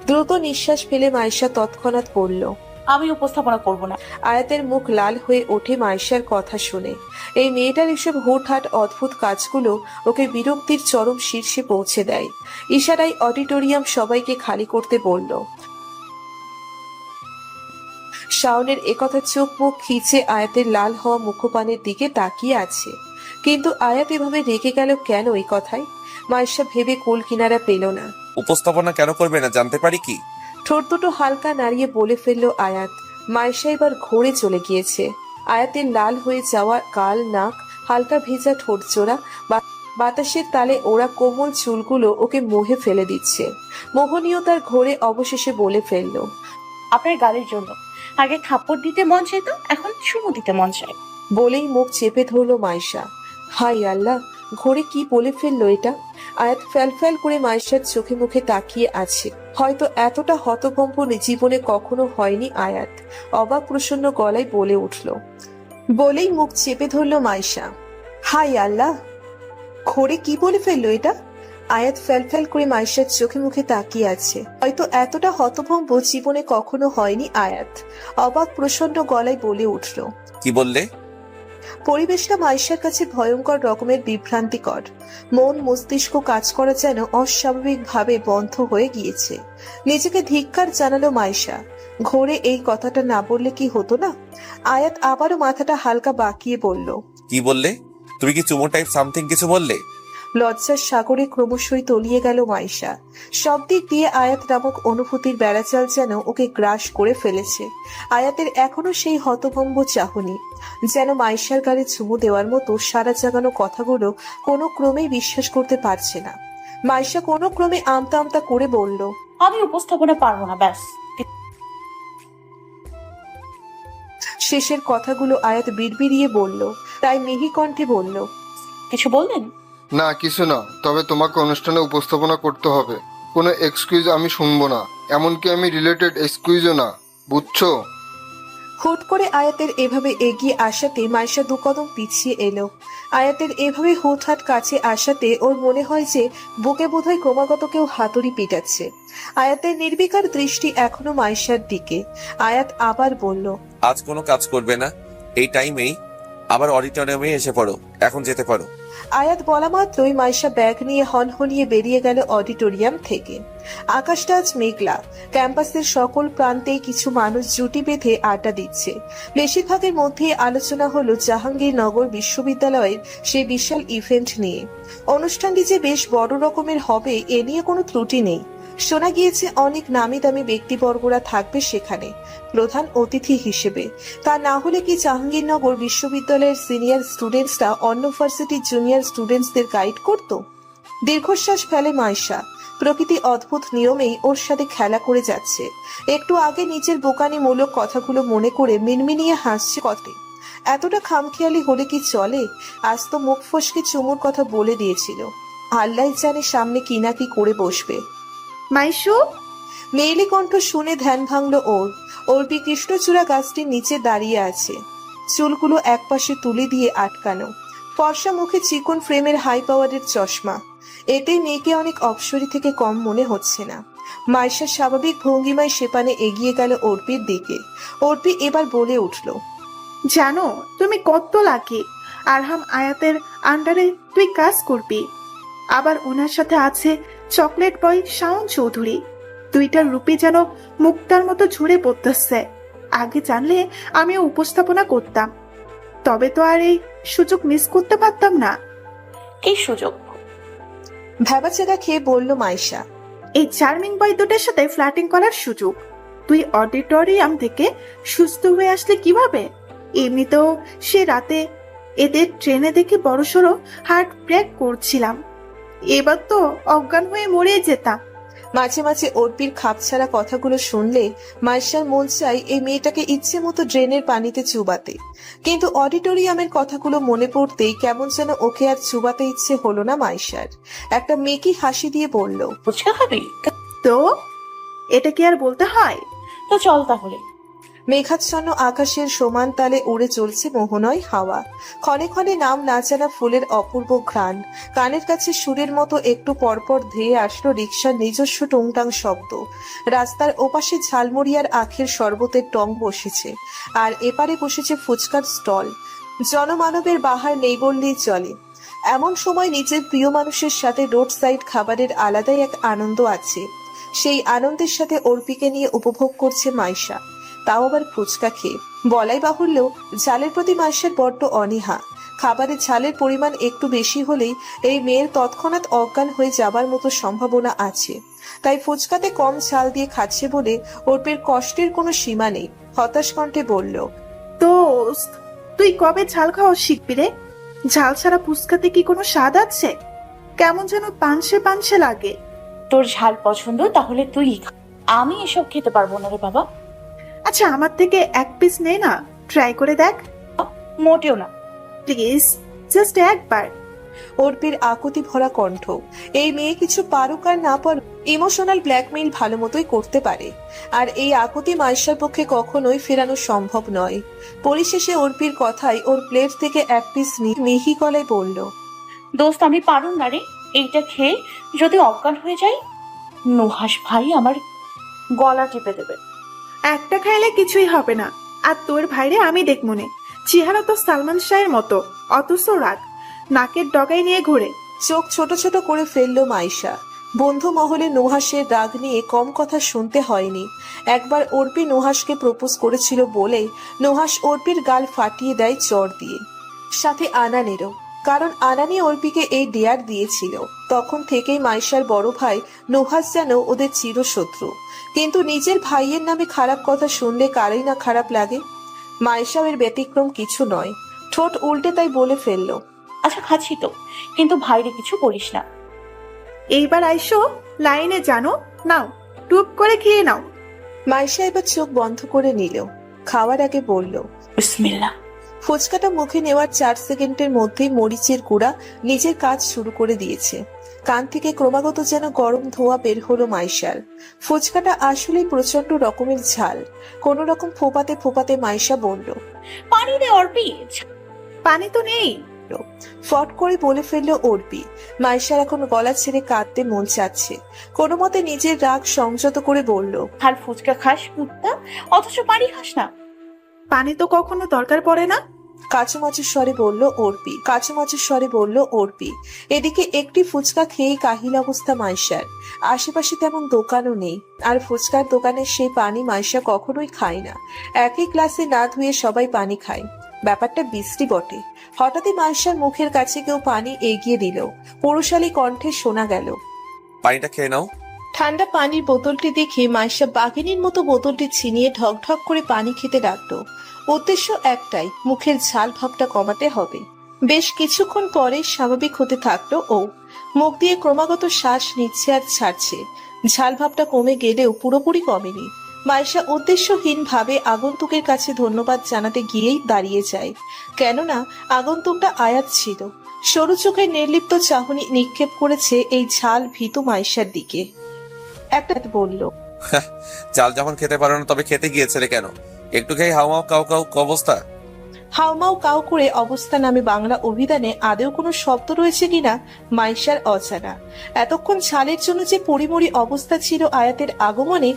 দ্রুত নিঃশ্বাস ফেলে মাইশা তৎক্ষণাৎ পড়ল। আমি উপস্থাপনা করব না। আয়াতের মুখ লাল হয়ে ওঠে মাইশার কথা শুনে। এই মেয়েটার এসব হুটহাট অদ্ভুত কাজগুলো ওকে বিরক্তির চরম শীর্ষে পৌঁছে দেয়। ইশারায় অডিটোরিয়াম সবাইকে খালি করতে বলল। শাওনের একথা চোখ মুখ খিচে আয়াতের লাল হওয়া মুখপানের দিকে তাকিয়ে আছে। কিন্তু আয়াত এভাবে রেগে গেল কেন এই কথায়? মাইশা ভেবে কুল কিনারা পেল না। উপস্থাপনা কেন করবে না জানতে পারি কি? ঠোঁট দুটো হালকা নাড়িয়ে বলে ফেলল আয়াত। মাইশা এবার ঘোরে চলে গিয়েছে। আয়াতের লাল হয়ে যাওয়া গাল, নাক, হালকা ভেজা ঠোঁট জোড়া, বাতাসের তালে ওরা কোমল চুলগুলো ওকে মোহে ফেলে দিচ্ছে। মোহনীয়তার ঘোরে অবশেষে বলে ফেলল। আপনার গালের জন্য আগে থাপ্পড় দিতে মন চাইত, এখন চুমু দিতে মন চায়। বলেই মুখ চেপে ধরল মাইশা। হাই আল্লাহ, ঘোরে কি বলে ফেললো এটা? আয়াত ফ্যাল করে মাইশার চোখে মুখে তাকিয়ে আছে। হয়তো এতটা হতভম্ব জীবনে কখনো হয়নি আয়াত। অবাক প্রসন্ন গলায় বলে উঠল। বলেই মুখ চেপে ধরল মাইশা। হাই আল্লাহ, ঘোরে কি বলে ফেললো এটা? আয়াত ফ্যাল করে মাইশার চোখে মুখে তাকিয়ে আছে। হয়তো এতটা হতভম্ব জীবনে কখনো হয়নি আয়াত। অবাক প্রসন্ন গলায় বলে উঠল। কি বললে? পরিবেশটা মাইশার কাছে ভয়ঙ্কর রকমের বিভ্রান্তিকর। মন মস্তিষ্ক কাজ করা যেন অস্বাভাবিকভাবে বন্ধ হয়ে গিয়েছে। নিজেকে ধিক্কার জানালো মাইশা। ঘোরে এই কথাটা না বললে কি হতো না? আয়াত আবারও মাথাটা হালকা বাঁকিয়ে বলল। কি বললে? তুমি কি চুমো টাইপ সামথিং কিছু বললে? লজ্জার সাগরে ক্রমশই তলিয়ে গেল মাইশা। সব দিক দিয়ে আয়াত নামক অনুভূতির বেড়াচাল যেন ওকে গ্রাস করে ফেলেছে। আয়াতের এখনো সেই হতভম্ব চাহনি, যেন মাইশার গালে চুমু দেওয়ার মতো সারা জাগানো কথাগুলো কোনো ক্রমেই বিশ্বাস করতে পারছে না। মাইশা কোনো ক্রমে আমতা আমতা করে বলল। আমি উপস্থাপনা পারবো না, ব্যাস। শেষের কথাগুলো আয়াত বিড়বিড়িয়ে বলল, তাই মিহি কণ্ঠে বলল। কিছু বললেন? না কিছু না, তবে তোমাকে অনুষ্ঠানে উপস্থাপনা করতে হবে। কোনো এক্সকিউজ আমি শুনবো না, এমনকি আমি রিলেটেড এক্সকিউজও না, বুঝছো? হুট করে আয়াতের এভাবে এগিয়ে আসাতে মাইশা দু কদম পিছিয়ে এলো। আয়াতের এভাবে হুটহাট কাছে আসাতে ওর মনে হয় যে বুকে বোধহয় ক্রমাগত কেউ হাতুড়ি পিটাচ্ছে। আয়াতের নির্বিকার দৃষ্টি এখনো মাইশার দিকে। আয়াত আবার বলল। আজ কোনো কাজ করবে না? এই টাইমেই আবার অডিটোরিয়ামে এসে পড়ো, এখন যেতে পারো। আয়াত বলা মাত্রই মাইশা ব্যাগ নিয়ে হনহনিয়ে বেরিয়ে গেল অডিটোরিয়াম থেকে। আকাশটা আজ মেঘলা। ক্যাম্পাসের সকল প্রান্তেই কিছু মানুষ জুটি বেঁধে আড্ডা দিচ্ছে। বেশিরভাগের মধ্যে আলোচনা হলো জাহাঙ্গীরনগর বিশ্ববিদ্যালয়ের সেই বিশাল ইভেন্ট নিয়ে। অনুষ্ঠানটি যে বেশ বড় রকমের হবে এ নিয়ে কোনো ত্রুটি নেই। শোনা গিয়েছে অনেক নামি দামি ব্যক্তিবর্গরা থাকবে সেখানে প্রধান অতিথি হিসেবে। তা না হলে কি জাহাঙ্গীরনগর বিশ্ববিদ্যালয়ের সিনিয়র স্টুডেন্টসরা অন্য ভার্সিটির জুনিয়র স্টুডেন্টসদের গাইড করত? দীর্ঘশ্বাস ফেলে মাইশা। প্রকৃতি অদ্ভুত নিয়মেই ওর সাথে খেলা করে যাচ্ছে। একটু আগে নিজের বোকানিমূলক কথাগুলো মনে করে মিনমিনিয়ে হাসছে কতে। এতটা খামখেয়ালি হলে কি চলে? আজ তো মুখ ফসকে চুমুর কথা বলে দিয়েছিল। আল্লাহ জানে সামনে কি না কি করে বসবে। মাইশু, মেয়েলি কণ্ঠ শুনে ধ্যান ভাঙল ওর। অর্পি কৃষ্ণচূড়া গাছটির নিচে দাঁড়িয়ে আছে, চুলগুলো একপাশে তুলে দিয়ে আটকানো। ফর্সা মুখে চিকন ফ্রেমের হাই পাওয়ারের চশমা। এতে মেয়েকে অনেক অপসরি থেকে কম মনে হচ্ছে না। মাইশা স্বাভাবিক ভঙ্গিমায় সেপানে এগিয়ে গেল অর্পির দিকে। অর্পি এবার বলে উঠল। জানো তুমি কত লাকি। আরহাম আয়াতের আন্ডারে তুই কাজ করবি। আবার ওনার সাথে আছে চকলেট বয় শাওন চৌধুরী। দুইটার রূপে যেন মুক্তার মতো ঝরে পড়তেছে। আগে জানলে আমিও উপস্থাপনা করতাম, তবে তো আর এই সুযোগ মিস করতে পারতাম না। কি সুযোগ? ভেবাচেকা খেয়ে বলল মাইশা। এই চার্মিং বয় দুটোর সাথে ফ্ল্যাটিং করার সুযোগ। তুই অডিটোরিয়াম থেকে সুস্থ হয়ে আসলে কিভাবে? এমনিতেও সে রাতে এদের ট্রেনে দেখে বড়সড় হার্ট ব্রেক করছিলাম। এবার তো অজ্ঞান হয়ে মরে যেতাম। মাঝে মাঝে অর্পির খাপছাড়া কথাগুলো শুনলে মাইশার মন চাই এই মেয়েটাকে ইচ্ছে মতো ড্রেনের পানিতে চুবাতে। কিন্তু অডিটোরিয়ামের কথাগুলো মনে পড়তেই কেমন যেন ওকে আর চুবাতে ইচ্ছে হলো না মাইশার। একটা মেকি হাসি দিয়ে বলল। ফুচকা খাবি? তো এটা কি আর বলতে হয়? তো চল তাহলে। মেঘাচ্ছন্ন আকাশের সমান তালে উড়ে চলছে মোহনয় হাওয়া। ক্ষণে ক্ষণে নাম না জানা ফুলের অপূর্ব ঘ্রাণ। কানের কাছে সুরের মতো একটু পরপর ধেয়ে আসলো রিকশার নিজস্ব টুংটাং শব্দ। রাস্তার ওপাশে ঝালমুড়িয়ার আখের শরবতের টং বসেছে, আর এপারে বসেছে ফুচকার স্টল। জনমানবের বাহার নেই বললেই চলে। এমন সময় নিজের প্রিয় মানুষের সাথে রোড সাইড খাবারের আলাদাই এক আনন্দ আছে। সেই আনন্দের সাথে অর্পিকে নিয়ে উপভোগ করছে মাইশা, তাও আবার ফুচকা খেয়ে। বলাই বাহুল্য, ঝালের প্রতি মাইশার বড্ড অনীহা। খাবারে ঝালের পরিমাণ একটু বেশি হলেই এই মেয়ের তৎক্ষণাৎ অজ্ঞান হয়ে যাবার মতো সম্ভাবনা আছে। তাই ফুচকাতে কম ঝাল দিয়ে খাচ্ছে বলে অর্পির কষ্টের কোনো সীমা নেই। হতাশ কণ্ঠে বলল, দোস্ত, তুই কবে ঝাল খাওয়া শিখবি রে? ঝাল ছাড়া ফুচকাতে কি কোনো স্বাদ আছে? কেমন যেন পানসে পানসে লাগে। তোর ঝাল পছন্দ, তাহলে তুই খা। আমি এসব খেতে পারবো না রে বাবা। আচ্ছা, আমার থেকে এক পিস নে না, ট্রাই করে দেখ। মোটেও না। প্লিজ, জাস্ট একবার। অর্পির আকুতি ভরা কণ্ঠ। এই মেয়ে কিছু পারুক আর না পারুক, ইমোশনাল ব্ল্যাকমেইল ভালো মতোই করতে পারে, আর এই আকুতি মাইশার পক্ষে কখনোই ফেরানো সম্ভব নয়। পরিশেষে অর্পির কথায় ওর প্লেট থেকে এক পিস মিহি গলায় বলল, দোস্ত, আমি পারুম না রে। এইটা খেয়ে যদি অজ্ঞান হয়ে যাই, নুহাস ভাই আমার গলা টিপে দেবে। একটা খাইলে কিছুই হবে না। আর তোর ভাইরে আমি দেখ মনে, চেহারা তো সালমান শাহের মতো, অথচ রাগ নাকের ডগায় নিয়ে ঘুরে। চোখ ছোট ছোট করে ফেললো মাইশা। বন্ধু মহলে নুহাসের রাগ নিয়ে কম কথা শুনতে হয়নি। একবার অর্পি নুহাসকে প্রপোজ করেছিল বলেই নুহাস অর্পির গাল ফাটিয়ে দেয় চর দিয়ে, সাথে আনানেরও। কারণ আনানি অর্পিকে এই ডেয়ার দিয়েছিল। তখন থেকেই মাইশার বড় ভাই নুহাস যেন ওদের চিরশত্রু। কিন্তু নিজের ভাইয়ের নামে খারাপ কথা শুনলে কারই না খারাপ লাগে। মাইশা এর ব্যতিক্রম কিছু নয়। ঠোঁট উল্টে তাই বলে ফেললো, আচ্ছা খাচ্ছি তো, কিন্তু ভাইরে কিছু বলিস না। এইবার আইসো লাইনে, জানো নাও, টুপ করে খেয়ে নাও। মাইশা এবার চোখ বন্ধ করে নিল। খাওয়ার আগে বলল, বিসমিল্লাহ। ফুচকাটা মুখে নেওয়ার 4 সেকেন্ডের মধ্যেই মরিচের গুঁড়া নিজের কাজ শুরু করে দিয়েছে। কান থেকে ক্রমাগত যেন গরম ধোঁয়া বের হলো মাইশার। ফুচকাটা আসলেই প্রচন্ড রকমের ঝাল। কোন রকম ফোপাতে ফোপাতে মাইশা বলল, পানি দে অর্পি। পানি তো নেই। ফট করে বলে ফেললো অর্পি। মাইশার এখন গলা ছেড়ে কাঁদতে মন চাচ্ছে। কোনো মতে নিজের রাগ সংযত করে বলল, খাল ফুচকা খাস কুত্তা, অথচ পানি খাস না। পানি তো কখনো দরকার পড়ে না। কাচুমাচুর স্বরে বলল অর্পি। কাচুমাচুর স্বরে বলল অর্পি। এদিকে একটি ফুচকা খেয়ে কাহিল অবস্থা মাইশার। আশেপাশে তেমন দোকানও নেই, আর ফুচকার দোকানের সেই পানি মাইশা কখনোই খায় না। একই গ্লাসে না ধুয়ে সবাই পানি খায়। ব্যাপারটা বিশ্রী বটে। হঠাৎই মাইশার মুখের কাছে কেউ পানি এগিয়ে দিল। পুরুষালী কণ্ঠে শোনা গেল, পানিটা খেয়ে নাও। ঠান্ডা পানির বোতলটি দেখে মাইশা বাঘিনীর মতো বোতলটি ছিনিয়ে ঢক ঢক করে পানি খেতে লাগলো। উদ্দেশ্য একটাই, মুখের ঝাল ভাবটা কমাতে হবে। বেশ কিছুক্ষণ পরে স্বাভাবিক হতে থাকলো ও। মুখ দিয়ে ক্রমাগত শ্বাস নিচ্ছে আর ছাড়ছে। ঝাল ভাবটা কমে গেলেও পুরোপুরি কমেনি। মাইশা উদ্দেশ্যহীন ভাবে আগন্তুকের কাছে ধন্যবাদ জানাতে গিয়েই দাঁড়িয়ে যায়। কেননা আগন্তুকটা আয়াত ছিল। সরু চোখের নির্লিপ্ত চাহনি নিক্ষেপ করেছে এই ঝাল ভীতু মাইশার দিকে। একটা বলল, চাল যখন খেতে পারো না তবে খেতে গিয়েছিলে কেন? একটু খেয়ে হাওমাও কাউ কাউ অবস্থা। হাউমাউ কাউ করে অবস্থা নামে বাংলা অভিধানে আদেও কোনো শব্দ রয়েছে কিনা মাইশার অজানা। এতক্ষণ ঝালের জন্য যে পরিমরি অবস্থা ছিল আয়াতের আগমনে,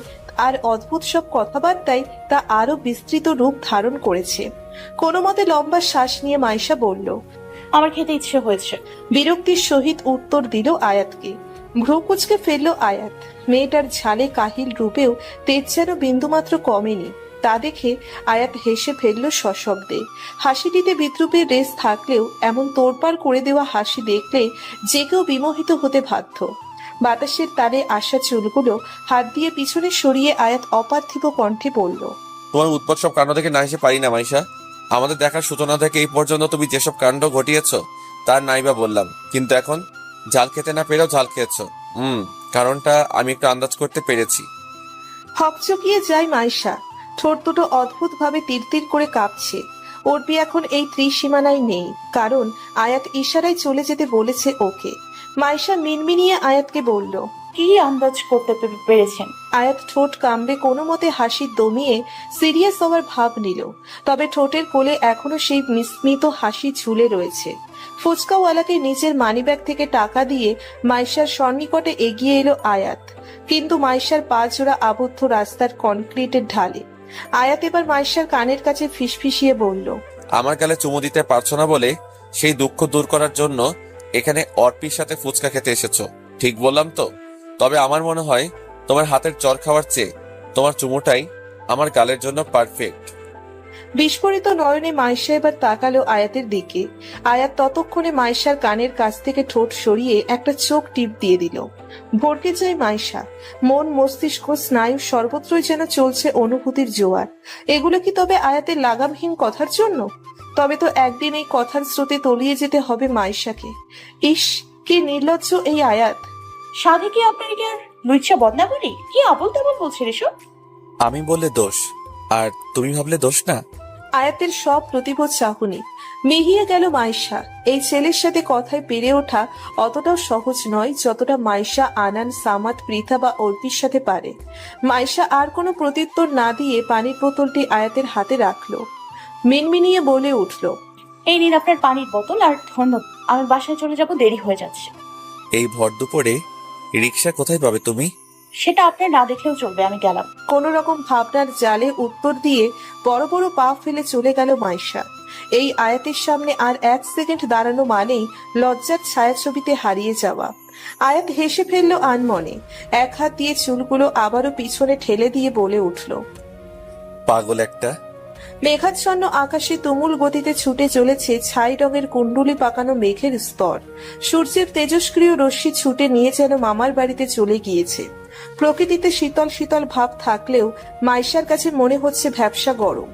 আর অদ্ভুত সব কথাবার্তায় তা আরো বিস্তৃত রূপ ধারণ করেছে। কোনো মতে লম্বা শ্বাস নিয়ে মাইশা বলল, আমার খেতে ইচ্ছে হয়েছে। বিরক্তির সহিত উত্তর দিল আয়াতকে। ভ্রু কুচকে ফেলল আয়াত। মেয়েটার ঝালে কাহিল রূপেও তেজ যেন বিন্দুমাত্র কমেনি। তা দেখে আয়াত হেসে ফেলল সশব্দে। হাসিটিতে বিদ্রুপের রেশ থাকলেও এমন তোড়পাড় করে দেওয়া হাসি দেখলে যে কেউ বিমোহিত হতে বাধ্য। বাতাসের তারে আসা চুলগুলো হাত দিয়ে পিছনে সরিয়ে আয়াত অপার্থিব কণ্ঠে বলল, তোমার উৎপাত সব কাণ্ড থেকে না এসে পারি না মাইশা। আমাদের দেখার সূচনা থেকে এই পর্যন্ত তুমি যেসব কাণ্ড ঘটিয়েছ তার নাইবা বললাম, কিন্তু এখন ঝাল খেতে না পেরেও ঝাল খেয়েছ। কারণটা আমি একটু আন্দাজ করতে পেরেছি। হকচকিয়ে যায় মাইশা। ঠোঁট দুটো অদ্ভুত ভাবে তিরতির করে কাঁপছে। অর্পি এখন এই ত্রিসীমানায় নেই, কারণ আয়াত ইশারায় চলে যেতে বলেছে ওকে। মাইশা মিনমিনিয়ে আয়াতকে বলল, কি আন্দাজ করতে পেরেছেন? আয়াত ঠোঁট কামড়ে কোনো মতে হাসি দমিয়ে সিরিয়াস হওয়ার ভাব নিল, তবে ঠোঁটের কোলে এখনো সেই বিস্মিত হাসি ঝুলে রয়েছে। ফুচকাওয়ালাকে নিজের মানিব্যাগ থেকে টাকা দিয়ে মাইশার সন্নিকটে এগিয়ে এলো আয়াত, কিন্তু মাইশার পা জোড়া আবদ্ধ রাস্তার কনক্রিটের ঢালে। আয়াত এবার মাইশার কানের কাছে ফিসফিসিয়ে বলল, আমার গালে চুমু দিতে পারছো না বলে সেই দুঃখ দূর করার জন্য এখানে অর্পির সাথে ফুচকা খেতে এসেছো, ঠিক বললাম তো? তবে আমার মনে হয় তোমার হাতের চর খাওয়ার চেয়ে তোমার চুমুটাই আমার গালের জন্য পারফেক্ট। বিস্ফোরিত নয়নে মাইশা এবার তাকালো আয়াতের দিকে। আয়াত ততক্ষণে মাইশার কানের কাছ থেকে ঠোঁট সরিয়ে একটা চোখ টিপ দিয়ে দিল। ভরকে যায় মাইশা, মন মস্তিষ্ক স্নায়ু সর্বত্রই যেন চলছে অনুভূতির জোয়ার। এগুলো কি তবে আয়াতের লাগামহীন কথার জন্য? তবে তো একদিন এই কথার স্রোতে তলিয়ে যেতে হবে মাইশাকে। ইস, কি নির্লজ্জ এই আয়াত! সাধে কি আপনার কি আর লুচ্ছা বদনা বলি? কি আবল তাবল বলছেন এসব? আমি বললে দোষ আর তুমি ভাবলে দোষ না। আয়াতের সব প্রতিবোধ চাহনি মিহিয়ে গেল মাইশা। এই ছেলের সাথে কথায় পেরে ওঠা অতটাও সহজ নয় যতটা মাইশা আনান, সামাদ, পৃথা বা অর্পির সাথে পারে। মাইশা আর কোনো প্রত্যুত্তর না দিয়ে পানির বোতলটি আয়াতের হাতে রাখলো, মিনমিনিয়ে বলে উঠল, এই নিন আপনার পানির বোতল, আর ধন্যবাদ। আমি বাসায় চলে যাব, দেরি হয়ে যাচ্ছে। এই ভর দুপুরে রিক্সা কোথায় পাবে তুমি? সেটা আপনার না দেখলেও চলবে, আমি গেলাম। কোন রকম ভাবনার জালে উত্তর দিয়ে বড় বড় পা ফেলে চলে গেল মাইশা। এই আয়াতের সামনে আর এক সেকেন্ড দাঁড়ানো মানেই লজ্জার ছায়াছবিতে হারিয়ে যাওয়া। আয়াত হেসে ফেললো আনমনে, এক হাত দিয়ে চুলগুলো আবারও পিছনে ঠেলে দিয়ে বলে উঠল, পাগল একটা। মেঘাচ্ছন্ন আকাশে তুমুল গতিতে ছুটে চলেছে ছাই রঙের কুণ্ডুলি পাকানো মেঘের স্তর। সূর্যের তেজস্ক্রিয় রশ্মি ছুটে নিয়ে যেন মামার বাড়িতে চলে গিয়েছে। প্রকৃতিতে শীতল শীতল ভাব থাকলেও মাইশার কাছে মনে হচ্ছে ভ্যাপসা গরম।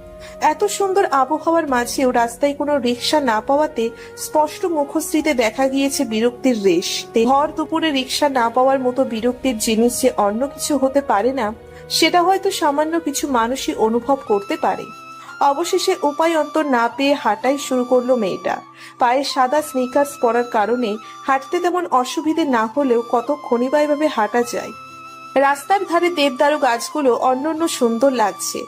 এত সুন্দর আবহাওয়ার মাঝেও রাস্তায় কোনো রিক্সা না পাওয়াতে স্পষ্ট মুখশ্রীতে দেখা গিয়েছে বিরক্তির রেশ। ভর দুপুরে রিক্সা না পাওয়ার মতো বিরক্তির জিনিস যে অন্য কিছু হতে পারে না, সেটা হয়তো সামান্য কিছু মানুষই অনুভব করতে পারে। অবশেষে উপায় অন্তর না পেয়ে হাঁটাই শুরু করলো মেয়েটা। পায়ে সাদা স্নিকার্স পরার কারণে হাঁটতে তেমন অসুবিধে না হলেও কতক্ষণই বা এভাবে হাঁটা যায়। রাস্তার ধারে দেবদারু গাছগুলো অন্যান্য সুন্দর লাগছে,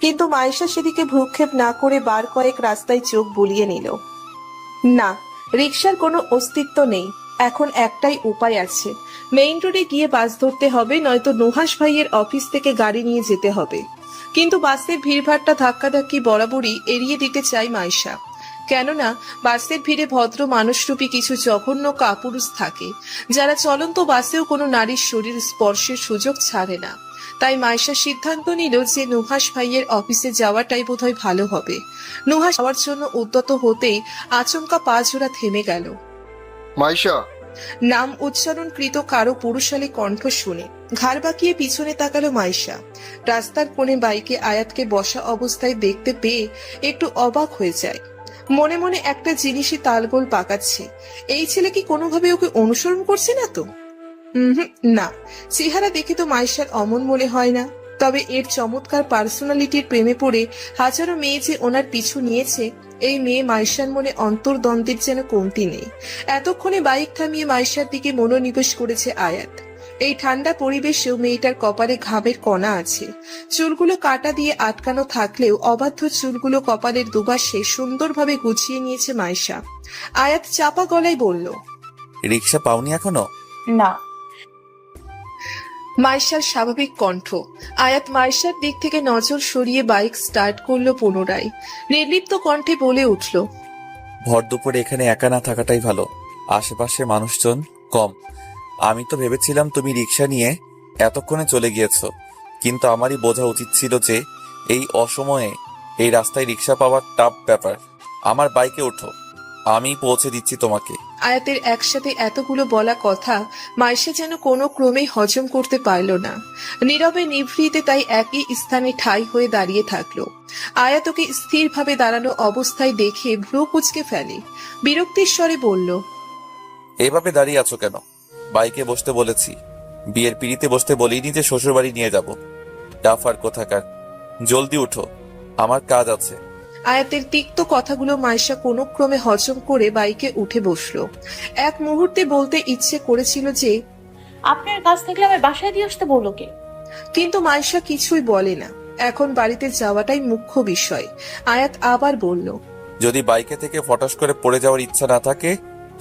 কিন্তু মাইশা সেদিকে ভ্রুক্ষেপ না করে বার কয়েক রাস্তায় চোখ বুলিয়ে নিল। না, রিক্সার কোনো অস্তিত্ব নেই। এখন একটাই উপায় আছে, মেইন রোডে গিয়ে বাস ধরতে হবে, নয়তো নুহাস ভাইয়ের অফিস থেকে গাড়ি নিয়ে যেতে হবে। কিন্তু বাসের ভিড়ভাট্টা ধাক্কাধাক্কি বরাবরই এড়িয়ে দিতে চাই মাইশা, কেননা বাসের ভিড়ে ভদ্র মানুষরূপী কিছু জঘন্য কাপুরুষ থাকে, যারা চলন্ত বাসেও কোনো নারীর শরীর স্পর্শের সুযোগ ছাড়ে না। তাই মাইশা সিদ্ধান্ত নিল যে নুহাস ভাইয়ের অফিসে যাওয়াটাই বোধহয় ভালো হবে। নুহাস যাওয়ার জন্য উদ্যত হতেই আচমকা পা জোড়া থেমে গেল। মাইশা! নাম উচ্চারণকৃত কারো পুরুষালী কণ্ঠ শুনে ঘাড় বাঁকিয়ে পিছনে তাকালো মাইশা। রাস্তার কোণে বাইকে আয়াতকে বসা অবস্থায় দেখতে পেয়ে একটু অবাক হয়ে যায়। মনে মনে একটা জিনিসই তালগোল পাকাচ্ছে, এই ছেলে কি কোনোভাবে ওকে অনুসরণ করছে না তো? না, চেহারা দেখে তো মাইশার অমন মনে হয় না। তবে এর চমৎকার পার্সোনালিটির প্রেমে পড়ে হাজারো মেয়ে যে ওনার পিছু নিয়েছে, এই মেয়ে মাইশার মনে অন্তর্দ্বন্দ্বের যেন কমতি নেই। এতক্ষণে বাইক থামিয়ে মাইশার দিকে মনোনিবেশ করেছে আয়াত। এই ঠান্ডা পরিবেশেও মেয়েটার কপালে ঘামের কণা আছে। চুলগুলো কাটা দিয়ে আটকানো থাকলেও অবাধ্য চুলগুলো কপালের দুপাশে সুন্দরভাবে গুছিয়ে নিয়েছে মাইশা। আয়াত চাপা গলায় বলল, রিক্সা পাওনি এখনো? না। মাইশার স্বাভাবিক কণ্ঠ। আয়াত মাইশার দিক থেকে নজর সরিয়ে বাইক স্টার্ট করলো পুনরায়। নির্লিপ্ত কণ্ঠে বলে উঠল, ভর দুপুরে এখানে একা না থাকাটাই ভালো, আশেপাশে মানুষজন কম। আমি তো ভেবেছিলাম তুমি রিক্সা নিয়ে এতক্ষণে চলে গিয়েছো, কিন্তু আমারই বোঝা উচিত ছিল যে এই অসময়ে এই রাস্তায় রিক্সা পাওয়ার টাফ ব্যাপার। আমার বাইকে ওঠো, আমি পৌঁছে দিচ্ছি তোমাকে। আয়াতের একসাথে এতগুলো বলা কথা মাইশা যেন কোনো ক্রমেই হজম করতে পারল না। নীরবে নিভৃতে তাই একই স্থানে ঠাই হয়ে দাঁড়িয়ে থাকলো। আয়াত ওকে স্থিরভাবে দাঁড়ানো অবস্থায় দেখে ভ্রু কুঁচকে ফেলে, বিরক্তির স্বরে বলল, এভাবে দাঁড়িয়ে আছো কেন? বাইকে বসতে বলেছি, বিয়ের পিড়িতে বসতে বলিনি যে শ্বশুর বাড়ি নিয়ে যাব। ডাফার কোথাকার, জলদি উঠো, আমার কাজ আছে। আয়াতের তিক্ত কথাগুলো মাইশা কোনো ক্রমে হজম করে বাইকে উঠে বসলো। এক মুহূর্তে বলতে ইচ্ছে করেছিল যে, আপনার কাজ থাকলে আমার বাসায় দিয়ে আসতে বললো কে? কিন্তু মাইশা কিছুই বলে না। এখন বাড়িতে যাওয়াটাই মুখ্য বিষয়। আয়াত আবার বলল, যদি বাইকে থেকে ফটাস করে পড়ে যাওয়ার ইচ্ছা না থাকে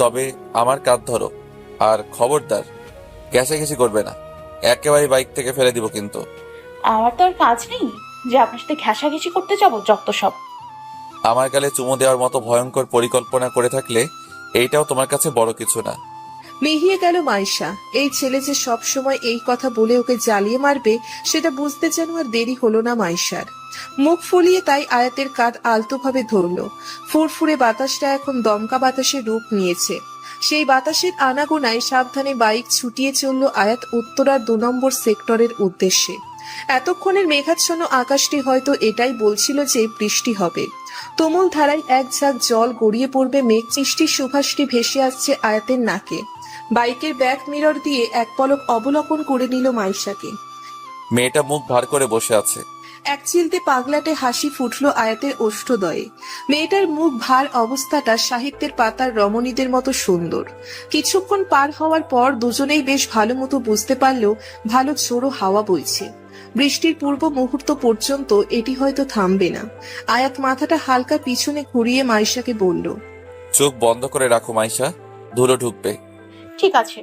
তবে আমার কাঁধ ধরো, আর খবরদার ঘেঁষাঘেঁষি করবে না, একেবারে বাইক থেকে ফেলে দিব কিন্তু। আমার তো আর কাজ নেই যে আপনার সাথে ঘেঁষাঘেঁষি করতে যাবো, যত সব। আমার গালে চুমু দেওয়ার মতো ভয়ঙ্কর পরিকল্পনা করে থাকলে এইটাও তোমার কাছে বড় কিছু না। মিহিয়ে গেল মাইশা। এই ছেলে যে সব সময় এই কথা বলে ওকে জ্বালিয়ে মারবে সেটা বুঝতে যেন আর দেরি হলো না মাইশার। মুখ ফুলিয়ে তাই আয়াতের কাঁধ আলতোভাবে ধরলো। ফুরফুরে বাতাসটা এখন দমকা বাতাসের রূপ নিয়েছে। সেই বাতাসের আনাগোনায় সাবধানে বাইক ছুটিয়ে চলল আয়াত উত্তরার 2 নম্বর সেক্টরের উদ্দেশ্যে। এতক্ষণের মেঘাচ্ছন্ন আকাশটি হয়তো এটাই বলছিল যে বৃষ্টি হবে। তুমুল ধারায় এক ঝাঁক জল গড়িয়ে পড়বে মেঘ, বৃষ্টির সুভাষটি ভেসে আসছে আয়াতের নাকে। বাইকের ব্যাক মিরর দিয়ে এক পলক অবলোকন করে নিল মাইশাকে। মেয়েটা মুখ ভার করে বসে আছে। এক চিলতে পাগলাটে হাসি ফুটল আয়াতের ওষ্ঠদয়ে। মেয়েটার মুখ ভার অবস্থাটা সাহিত্যের পাতার রমণীদের মতো সুন্দর। কিছুক্ষণ পার হওয়ার পর দুজনেই বেশ ভালো মতো বুঝতে পারল ভালো ঝোড়ো হাওয়া বইছে। বৃষ্টির পূর্ব মুহূর্ত পর্যন্ত এটি হয়তো থামবে না। আয়াত মাথাটা হালকা পিছনে ঘুরিয়ে মাইশাকে বলল, চোখ বন্ধ করে রাখো মাইশা, ধুলো ঢুকবে। ঠিক আছে।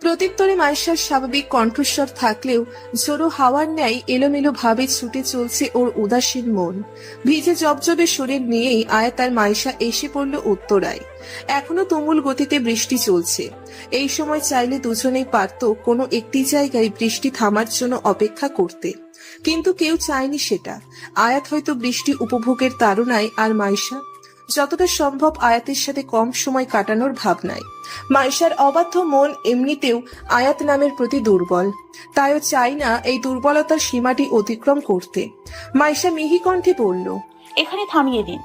প্রত্যুত্তরে মাইশার স্বাভাবিক কণ্ঠস্বর থাকলেও ঝোড়ো হাওয়ার ন্যায় এলোমেলো ভাবে ছুটে চলছে ওর উদাসীন মন। ভিজে জবজবে শরীর নিয়েই আয়াত আর মাইশা এসে পড়ল উত্তরায়। এখনো তুমুল গতিতে বৃষ্টি চলছে। এই সময় চাইলে দুজনেই পারত কোনো একটি জায়গায় বৃষ্টি থামার জন্য অপেক্ষা করতে, কিন্তু কেউ চায়নি সেটা। আয়াত হয়তো বৃষ্টি উপভোগের তাড়নায়, আর মাইশা যতটা সম্ভব আয়াতের সাথে কম সময় কাটানোর ভাবনায়। মাইশার অবাধ্য মন এমনিতেও আয়াত নামের প্রতি দুর্বল, তাইও চাই না এই দুর্বলতার সীমাটি অতিক্রম করতে। মাইশা মিহি কণ্ঠে বলল, এখানে থামিয়ে দিন।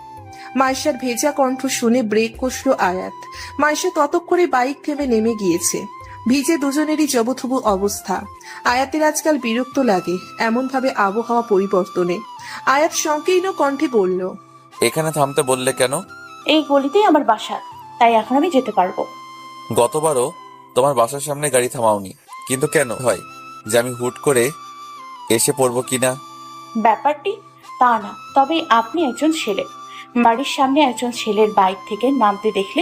মাইশার ভেজা কণ্ঠ শুনে ব্রেক কষল আয়াত। মাইশা ততক্ষণে বাইক থেমে নেমে গিয়েছে। ভিজে দুজনেরই জবথুবু অবস্থা। আয়াতের আজকাল বিরক্ত লাগে এমন ভাবে আবহাওয়া পরিবর্তনে। আয়াত সংকীর্ণ কণ্ঠে বলল, এখানে থামতে বললে কেন? এই গলিতেই আমার বাসা, তাই এখন আমি যেতে পারবো। গতবারও তোমার বাসার সামনে গাড়ি থামাওনি, কিন্তু কেন হয় যে আমি হুট করে এসে পড়বো কিনা? ব্যাপারটি তা না, তবে আপনি একজন ছেলে। বাড়ির সামনে একজন ছেলের বাইক থেকে নামতে দেখলে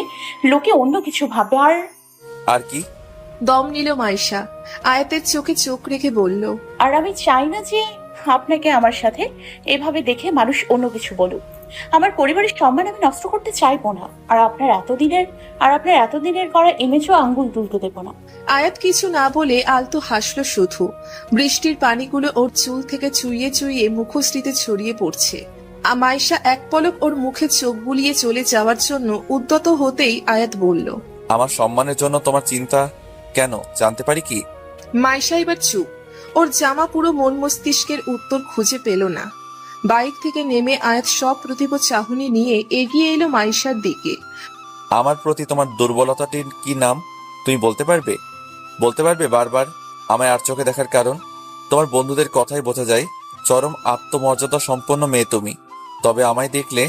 লোকে অন্য কিছু ভাবে। আর কি? দম নিল মাইশা। আয়াতের চোখে চোখ রেখে বলল, আর আমি চাই না যে আপনাকে আমার সাথে এভাবে দেখে মানুষ অন্য কিছু বলুক। আমার পরিবারের সম্মান আমি নষ্ট করতে চাইবো না, আর আপনার এতদিনের করা ইমেজও আঙ্গুল তুলতে দেবো না। আয়াত কিছু না বলে আলতো হাসলো শুধু। বৃষ্টির পানিগুলো ওর চুল থেকে চুইয়ে চুইয়ে মুখশ্রীতে ছড়িয়ে পড়ছে। মাইশা এক পলক ওর মুখে চোখ বুলিয়ে চলে যাওয়ার জন্য উদ্যত হতেই আয়াত বলল, আমার সম্মানের জন্য তোমার চিন্তা কেন, জানতে পারি কি? মাইশা এবার চুপ। ওর জামা পুরো মন মস্তিষ্কের উত্তর খুঁজে পেল না। বাইক থেকে নেমে আয়াত সব প্রতিভ চাহনি নিয়ে এগিয়ে এলো মাইশার দিকে। আমার প্রতি তোমার দুর্বলতাটির কি নাম তুমি বলতে পারবে? বারবার আমায় আর চোখে দেখার কারণ? তোমার বন্ধুদের কথাই বোঝা যায় চরম আত্মমর্যাদা সম্পন্ন মেয়ে তুমি, তবে আমায় দেখলে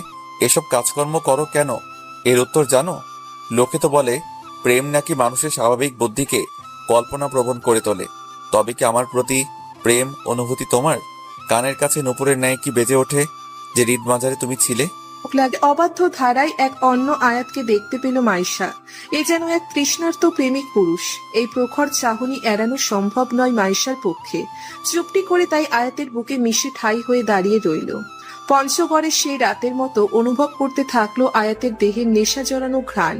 এসব কাজকর্ম করো কেন? এর উত্তর জানো? লোকে তো বলে প্রেম নাকি মানুষের স্বাভাবিক বুদ্ধিকে কল্পনা প্রবণ করে তোলে। তবে কি আমার প্রতি প্রেম অনুভূতি তোমার কানের কাছে নূপুরের ন্যায় কি বেজে ওঠে যে হৃদ মাঝারে তুমি ছিলে? অবাধ্য ধারায় এক অন্য আয়াতকে দেখতে পেল মাইশা। এ যেন এক তৃষ্ণার্ত প্রেমিক পুরুষ। এই প্রখর চাহনি এড়ানো সম্ভব নয় মাইশার পক্ষে। চুপটি করে তাই আয়াতের বুকে মিশে ঠাই হয়ে দাঁড়িয়ে রইল। পঞ্চগড়ের সেই রাতের মতো অনুভব করতে থাকলো আয়াতের দেহের নেশা জড়ানো ঘ্রাণ।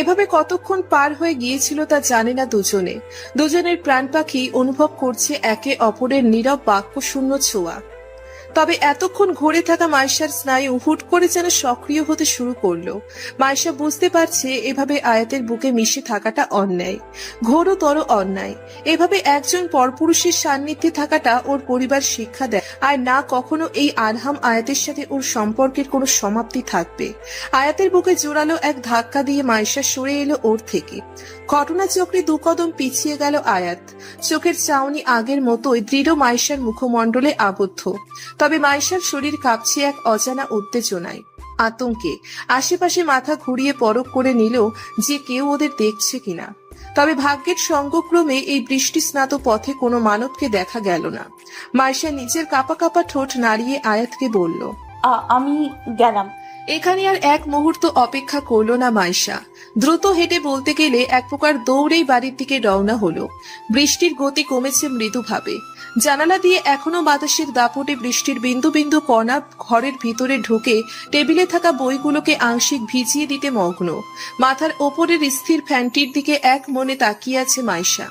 এভাবে কতক্ষণ পার হয়ে গিয়েছিল তা জানে না দুজনে। দুজনের প্রাণ পাখি অনুভব করছে একে অপরের নীরব বাক্য শূন্য ছোঁয়া। তবে এতক্ষণ ঘুরে থাকা মাইশার স্নায়ু হুট করে যেন সক্রিয় হতে শুরু করলো। মাইশা বুঝতে পারছে এভাবে আয়াতের বুকে মিশে থাকাটা অন্যায়, ঘোরতর অন্যায়। এভাবে একজন পরপুরুষের সান্নিধ্যে থাকাটা ওর পরিবার শিক্ষা দেয়, আর না কখনো এই আরহাম আয়াতের সাথে ওর সম্পর্কের কোনো সমাপ্তি থাকবে। আয়াতের বুকে জোরালো এক ধাক্কা দিয়ে মাইশা সরে এলো ওর থেকে। ঘটনাচক্রে 2 কদম পিছিয়ে গেল আয়াত। চোখের চাউনি আগের মতোই দৃঢ় মাইশার মুখমণ্ডলে আবদ্ধ। তবে মাইশার শরীর কাঁপছে এক অজানা উত্তেজনায়, আতঙ্কে। আশেপাশে মাথা ঘুরিয়ে পরখ করে নিল যে কেউ ওদের দেখছে কিনা। তবে ভাগ্যের সঙ্গক্রমে এই বৃষ্টি স্নাত পথে কোনো মানবকে দেখা গেল না। মাইশা নিজের কাপা কাপা ঠোঁট নাড়িয়ে আয়াতকে বলল, আমি গেলাম। এখানে আর এক মুহূর্ত অপেক্ষা করলো না মাইশা। দ্রুত হেঁটে বলতে গেলে এক প্রকার দৌড়েই বাড়ির দিকে রওনা হলো। বৃষ্টির গতি কমেছে মৃদুভাবে। জানালা দিয়ে এখনো বাতাসের দাপটে বৃষ্টির বিন্দু বিন্দু কণা ঘরের ভিতরে ঢুকে টেবিলে থাকা বইগুলোকে আংশিক ভিজিয়ে দিতে মগ্ন। মাথার ওপরের স্থির ফ্যানটির দিকে এক মনে তাকিয়ে আছে মাইশা।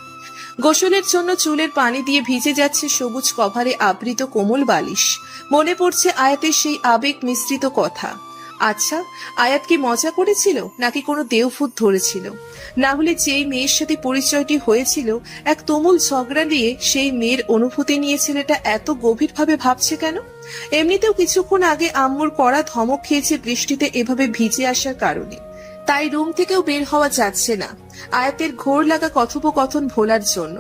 গোসলের জন্য চুলের পানি দিয়ে ভিজে যাচ্ছে সবুজ কভারে আবৃত কোমল বালিশ। মনে পড়ছে আয়াতের সেই আবেগ মিশ্রিত কথা। আচ্ছা, আয়াত কি মজা করেছিল নাকি কোনো দেওভূত ধরেছিল? না হলে যেই মেয়ের সাথে পরিচয়টি হয়েছিল এক তুমুল ঝগড়া নিয়ে সেই মেয়ের অনুভূতি নিয়ে ছেলেটা এত গভীরভাবে ভাবছে কেন? এমনিতেও কিছুক্ষণ আগে আম্মুর কড়া ধমক খেয়েছে বৃষ্টিতে এভাবে ভিজে আসার কারণে। তাই রুম থেকেও বের হওয়া যাচ্ছে না আয়াতের ঘোর লাগা কথোপকথন ভোলার জন্য।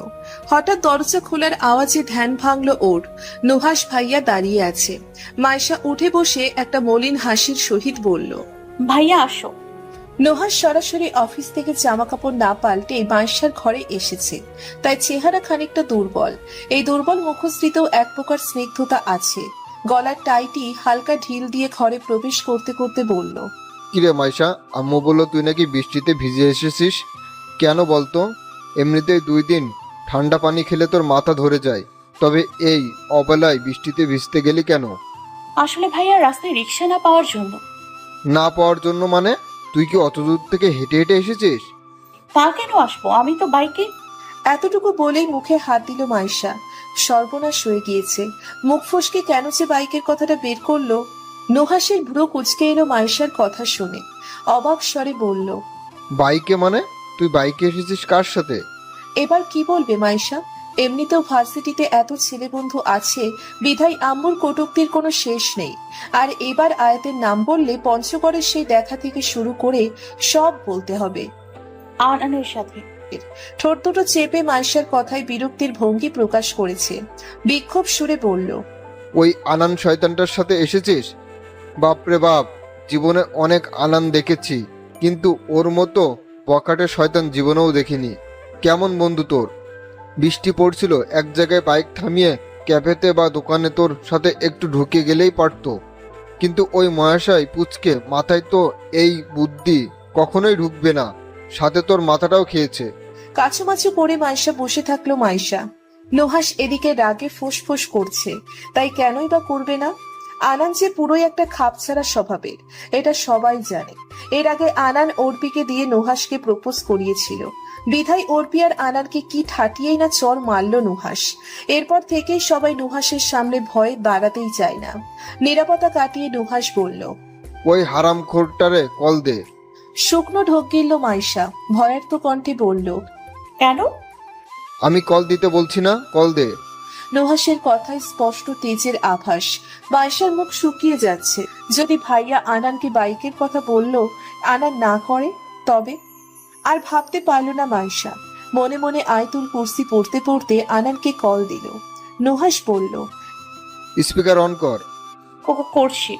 হঠাৎ দরজা খোলার আওয়াজে ধ্যান ভাঙল ওর। নুহাস ভাইয়া দাঁড়িয়ে আছে। মাইশা উঠে বসে একটা মলিন হাসির সহিত বলল, ভাইয়া আসো। নুহাস সরাসরি অফিস থেকে জামা কাপড় না পাল্টে মাইশার ঘরে এসেছে, তাই চেহারা খানিকটা দুর্বল। এই দুর্বল মুখশ্রীতেও এক প্রকার স্নিগ্ধতা আছে। গলার টাইটি হালকা ঢিল দিয়ে ঘরে প্রবেশ করতে করতে বলল, কিরে মাইশা, আম্মু বললো তুই নাকি বৃষ্টিতে ভিজে এসেছিস, কেন বলতো? এমনিতেই 2 দিন ঠান্ডা পানি খেলে তোর মাথা ধরে যায়, তবে এই অবেলায় বৃষ্টিতে ভিজতে গেলি কেন? আসলে ভাইয়া রাস্তায় রিক্সা না পাওয়ার জন্য। না পাওয়ার জন্য মানে? তুই কি অত দূর থেকে হেঁটে হেঁটে এসেছিস? তা কেন আসবো, আমি তো বাইকে। এতটুকু বলেই মুখে হাত দিল মাইশা। সর্বনাশ হয়ে গিয়েছে। মুখ ফসকে কেন যে বাইকের কথাটা বের করলো। নুহাসের ভ্রু কুঁচকে এলো মাইশার কথা শুনে। অবাক স্বরে বলল, বাইকে মানে? তুই বাইকে এসেছিস কার সাথে? এবার কি বলবে মাইশা? এমনিতেও ভার্সিটিতে এত ছেলে বন্ধু আছে, বিধায় আম্মুর কটূক্তির কোনো শেষ নেই। আর এবার আয়াতের নাম বললে পঞ্চগড়ের সেই দেখা থেকে শুরু করে সব বলতে হবে। আনানের সাথে। ঠোঁট দুটো চেপে মাইশার কথায় বিরক্তির ভঙ্গি প্রকাশ করেছে। বিক্ষোভ সুরে বলল, ওই আনান শয়তানটার সাথে এসেছিস? বাপরে বাপ, জীবনে অনেক আনান দেখেছি, কিন্তু ওর মতো পকেটে শয়তান জীবনেও দেখিনি। কেমন বন্ধু তোর? বৃষ্টি পড়ছিল, এক জায়গায় বাইক থামিয়ে ক্যাফেতে বা দোকানে তোর সাথে একটু ঢুকে গেলেই পারতো, কিন্তু ওই মহাশয় পুচকে মাথায় তো এই বুদ্ধি কখনোই ঢুকবে না, সাথে তোর মাথাটাও খেয়েছে। কাছুমাছু করে মাইশা বসে থাকলো মাইশা। নুহাস এদিকে রাগে ফোঁস করছে, তাই কেনই বা করবে না? আনান যে পুরোই একটা খাপছাড়া স্বভাবের, এটা সবাই জানে। এর আগে আনান অর্পিকে দিয়ে নুহাসকে প্রপোজ করিয়েছিল, বিধায় অর্পি আর আনানকে কি ঠাটিয়েই না চর মারল নুহাস। এরপর থেকেই সবাই নুহাসের সামনে ভয়ে দাঁড়াতেই চায় না। নিরাপত্তা কাটিয়ে নুহাস বলল, ওই হারামখোরটারে কল দে। শুকনো ঢোক গিলল মাইশা, ভয়ার্ত কণ্ঠে বলল, কেন? আমি কল দিতে বলছি না, কল দে। নুহাসের কথায় স্পষ্ট তেজের আভাস। মাইশার মুখ শুকিয়ে যাচ্ছে। যদি ভাইয়া আনানকে বাইকের কথা বলল, আনান না করে তবে? আর ভাবতে পারল না মাইশা। মনে মনে আয়তুল কুরসি পড়তে পড়তে আনানকে কল দিল। নুহাস বলল, স্পিকার অন কর। করছি।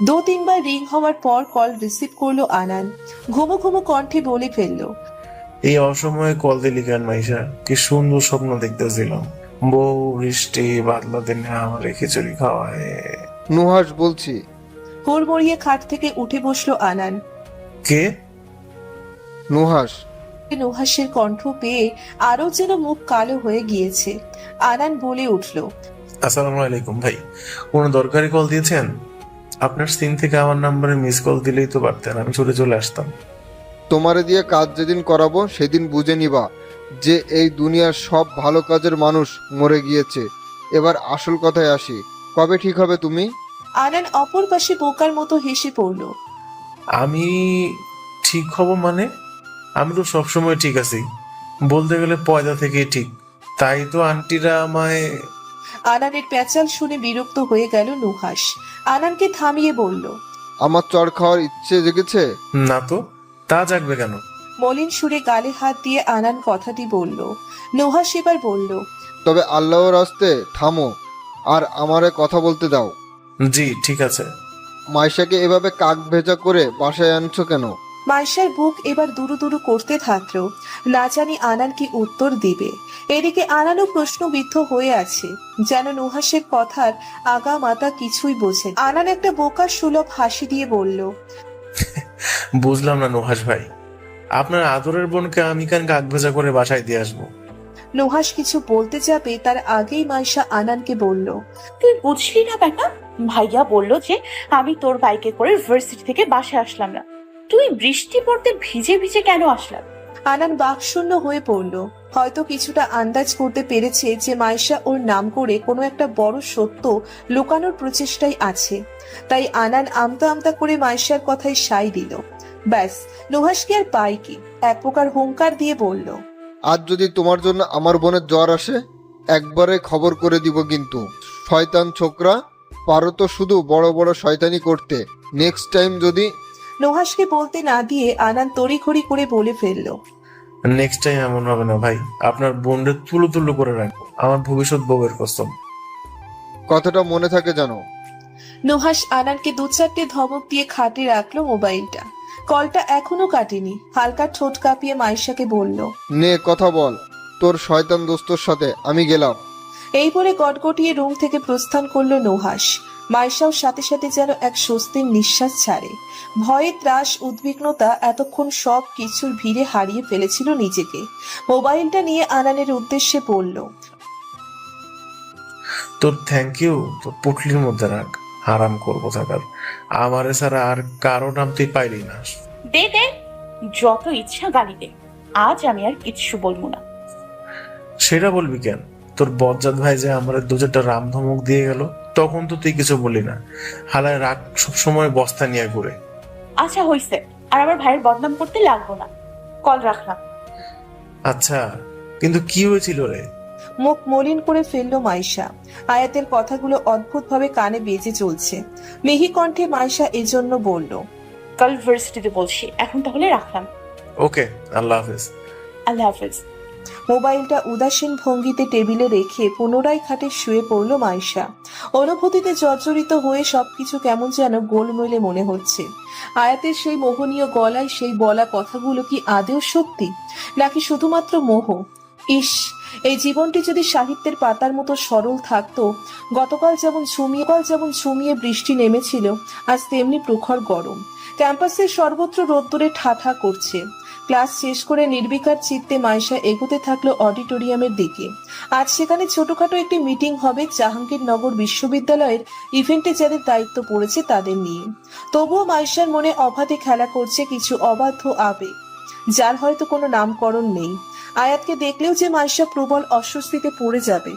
2-3 বার রিং হওয়ার পর কল রিসিভ করলো আনান। ঘুমো ঘুমো কণ্ঠে বলে ফেললো, এই অসময়ে কল দিলি কেন মাইশা? কি সুন্দর স্বপ্ন দেখতেছিলাম, বউ বৃষ্টি বাদলা দিনে আমার খিচুড়ি খাওয়ায়। নুহাস বলছি। হুড়মুড়িয়ে খাট থেকে উঠে বসলো আনান। কে? নুহাস। নুহাসের কণ্ঠ পেয়ে আরো যেন মুখ কালো হয়ে গিয়েছে। আনান বলে উঠল, আসসালামু আলাইকুম ভাই, কোনো দরকারি কল দিয়েছেন? আপনার সিম থেকে আমার নাম্বারে মিস কল দিলেই তো পারতেন, আমি ছুটে চলে আসতাম। তোমারে দিয়ে কাজ যেদিন করাবো সেদিন বুঝে নিবা যে এই দুনিয়ার সব ভালো কাজের মানুষ মরে গিয়েছে। এবার আসল কথায় আসি, কবে ঠিক হবে তুমি? আনান অপর পাশে বোকার মতো হেসে পড়ল। আমি ঠিক হব মানে? আমি তো সবসময় ঠিক আছি, বলতে গেলে পয়দা থেকেই ঠিক। তাই তো আন্টিরা আমায়। আনানের প্যাচাল শুনে বিরক্ত হয়ে গেল নুহাস। আনানকে থামিয়ে বলল, আমার চড় খাওয়ার ইচ্ছে জেগেছে? না তো, তা জাগবে কেন? মলিন সুরে গালে হাত দিয়ে আনান কথাটি বলল। নুহাস এবার বলল, তবে আল্লাহর রাস্তে থামো আর আমারে কথা বলতে দাও। জি ঠিক আছে। মাইশাকে এভাবে কাক ভেজা করে বাসায় আনছো কেন? মাইশার বুক এবার দুরু দুরু করতে থাকলো, না জানি আনান কি উত্তর দিবে। এদিকে আনানও প্রশ্নবিদ্ধ হয়ে আছে, যেন নুহাসের কথার আগা মাতা কিছুই বোঝে না। আনান একটা বোকা সুলভ হাসি দিয়ে বলল, বুঝলাম না নুহাস ভাই, আপনার আদরের বোনকে আমি কেন কাক ভেজা করে বাসায় দিয়ে আসবো? নুহাস কিছু বলতে যাবে তার আগেই মাইশা আনানকে বলল, তুই বুঝলি না বেটা? ভাইয়া বললো যে আমি তোর বাইকে করে ভার্সিটি থেকে বাসায় আসলাম না, তুই বৃষ্টি পড়তে ভিজে ভিজে কেন আসলাম? আনান বাকশূন্য হয়ে পড়ল। হয়তো কিছুটা আন্দাজ করতে পেরেছে যে মাইশা ওর নাম করে কোনো একটা বড় সত্য লুকানোর প্রচেষ্টায় আছে, তাই আনান আমতা আমতা করে মাইশার কথায় সাই দিল। ব্যাস, নুহাসকে আর পাই কি, এক প্রকার হুঙ্কার দিয়ে বলল, আজ যদি তোমার জন্য আমার বোনের জ্বর আসে, একবারে খবর করে দিব কিন্তু। শয়তান ছোকরা, পারো তো শুধু বড় বড় শয়তানি করতে, নেক্সট টাইম যদি। নুহাসকে বলতে না দিয়ে আনান তড়িঘড়ি করে বলে ফেলল, নেক্সট টাইম এমন হবে না ভাই, আপনার বোনরে তুলো তুলো করে রাখবো, আমার ভবিষ্যৎ বউয়ের কসম। কথাটা মনে থাকে জানো। নুহাস আনানকে দু চারটে ধমক দিয়ে খাটে রাখলো মোবাইলটা। কলটা এখনো কাটেনি। হালকা ঠোঁট কাঁপিয়ে মাইশাকে বলল, নে কথা বল, তোর শয়তান দোস্তর সাথে আমি গেলাম। এই বলে গটগটিয়ে রুম থেকে প্রস্থান করলো নুহাস। মাইশাও সাথে সাথে যেন এক স্বস্তির নিঃশ্বাস ছাড়ে। ভয়ে ত্রাস উদ্বিগ্নতা এতক্ষণ সব কিছুর ভিড়ে হারিয়ে ফেলেছিল নিজেকে। মোবাইলটা নিয়ে আনানের উদ্দেশ্যে বলল, তোর থ্যাংক ইউ তোর পুটলির মধ্যে রাখ, আরাম করবো থাকার। আমারে ছাড়া আর কারো নাম তুই পাইলি না। দে দে, যত ইচ্ছা গালি দে, আজ আমি আর কিচ্ছু বলবো না। সেটা বলবি কেন? তোর বজ্জাত ভাই যে আমার দু চারটা রাম ধমক দিয়ে গেল, তখন তো তুই কিছু বললি না। হালায় রাগ সবসময় বস্তা নিয়ে ঘুরে। আচ্ছা হইছে, আর আমার ভাইয়ের বদনাম করতে লাগবো না, কল রাখলাম। আচ্ছা, কিন্তু কি হয়েছিল রে? মুখ মলিন করে ফেললো মাইশা। আয়াতের কথাগুলো অদ্ভুতভাবে কানে বেজে চলছে। মিহি কণ্ঠে মাইশা এজন্য বলল, কাল ভার্সিটিতে বলছি, এখন তাহলে রাখলাম। ওকে, আল্লাহ হাফেজ। আল্লাহ হাফেজ। মোবাইলটা উদাসীন ভঙ্গিতে টেবিলে রেখে পুনরায় খাটে শুয়ে পড়ল মাইশা। অনুভূতিতে জর্জরিত হয়ে সবকিছু কেমন যেন গোলমেলে মনে হচ্ছে। আয়াতের সেই মোহনীয় গলায় সেই বলা কথাগুলো কি আদেও সত্যি, নাকি শুধুমাত্র মোহ? ইস, এই জীবনটি যদি সাহিত্যের পাতার মতো সরল থাকতো। গতকাল যেমন ঝুমিয়ে বৃষ্টি নেমেছিল, আজ তেমনি প্রখর গরম। ক্যাম্পাসের সর্বত্র রোদ্দুরে ঠাঠা করছে। ক্লাস শেষ করে নির্বিকার চিত্তে মাইশা এগোতে থাকলো অডিটোরিয়ামের দিকে। আজ সেখানে ছোটখাটো একটি মিটিং হবে জাহাঙ্গীরনগর বিশ্ববিদ্যালয়ের ইভেন্টে যাদের দায়িত্ব পড়েছে তাদের নিয়ে। তবুও মাইশার মনে অবাধে খেলা করছে কিছু অবাধ্য আবেগ, যার হয়তো কোনো নামকরণ নেই। আয়াতকে দেখলেও যে মাইশা প্রবল অস্বস্তিতে পড়ে যাবে,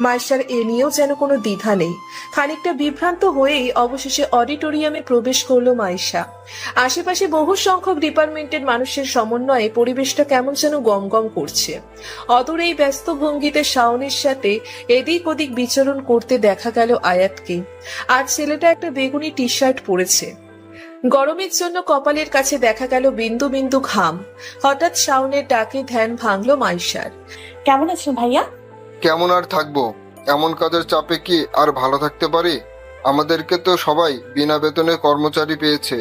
মাইশার এ নিয়েও যেন কোনো দ্বিধা নেই। খানিকটা বিভ্রান্ত হয়েই অবশেষে অডিটোরিয়ামে প্রবেশ করলো মাইশা। আশেপাশে বহু সংখ্যক ডিপার্টমেন্টের মানুষের সমন্বয়ে পরিবেশটা কেমন যেন গমগম করছে। অদূর এই ব্যস্ত ভঙ্গিতে শাওনের সাথে এদিক ওদিক বিচরণ করতে দেখা গেল আয়াতকে। আর ছেলেটা একটা বেগুনি টি শার্ট পরেছে। গরমের জন্য কপালের কাছে দেখা গেল বিন্দু বিন্দু ঘাম। হঠাৎ শাওনের ডাকে ধ্যান ভাঙলো মাইশার। কেমন আছেন ভাইয়া? কেমন আর থাকবো, এমন কাজের চাপে কি আর ভালো থাকতে পারি? আমাদেরকে তো সবাই বিনা বেতনে কর্মচারী পেয়েছে।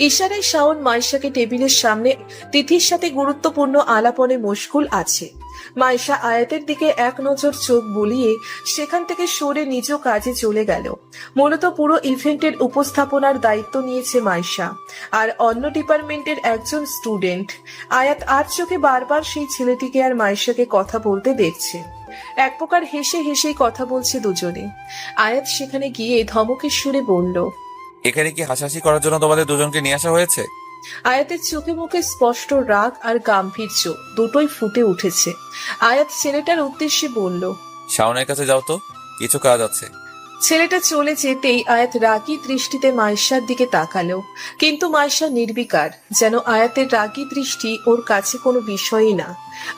ইশারায় শাওন মাইশাকে টেবিলের সামনে তিথির সাথে গুরুত্বপূর্ণ আলাপনে মশগুল আছে। মাইশা আয়াতের দিকে এক নজর চোখ বুলিয়ে সেখান থেকে সরে নিজ কাজে চলে গেল। মূলত পুরো ইভেন্টের উপস্থাপনার দায়িত্ব নিয়েছে মাইশা, আর অন্য ডিপার্টমেন্টের একজন স্টুডেন্ট। আয়াত আর চোখে বারবার সেই ছেলেটিকে আর মাইশাকে কথা বলতে দেখছে। এক প্রকার হেসে হেসেই কথা বলছে দুজনে। আয়াত সেখানে গিয়ে ধমকের সুরে বলল, এখানে কি হাসাহাসি করার জন্য তোমাদের দুজনকে নিয়ে আসা হয়েছে? আয়াতের চোখে মুখে স্পষ্ট রাগ আর গাম্ভীর্য দুটোই ফুটে উঠেছে। আয়াত ছেলেটার উদ্দেশ্যে বলল, শাওনের কাছে যাও তো, কিছু কাজ আছে। ছেলেটা চলে যেতেই আয়াত রাগী দৃষ্টিতে মাইশার দিকে তাকালো, কিন্তু মাইশা নির্বিকার, যেন আয়াতের রাগী দৃষ্টি ওর কাছে কোনো বিষয়ই না।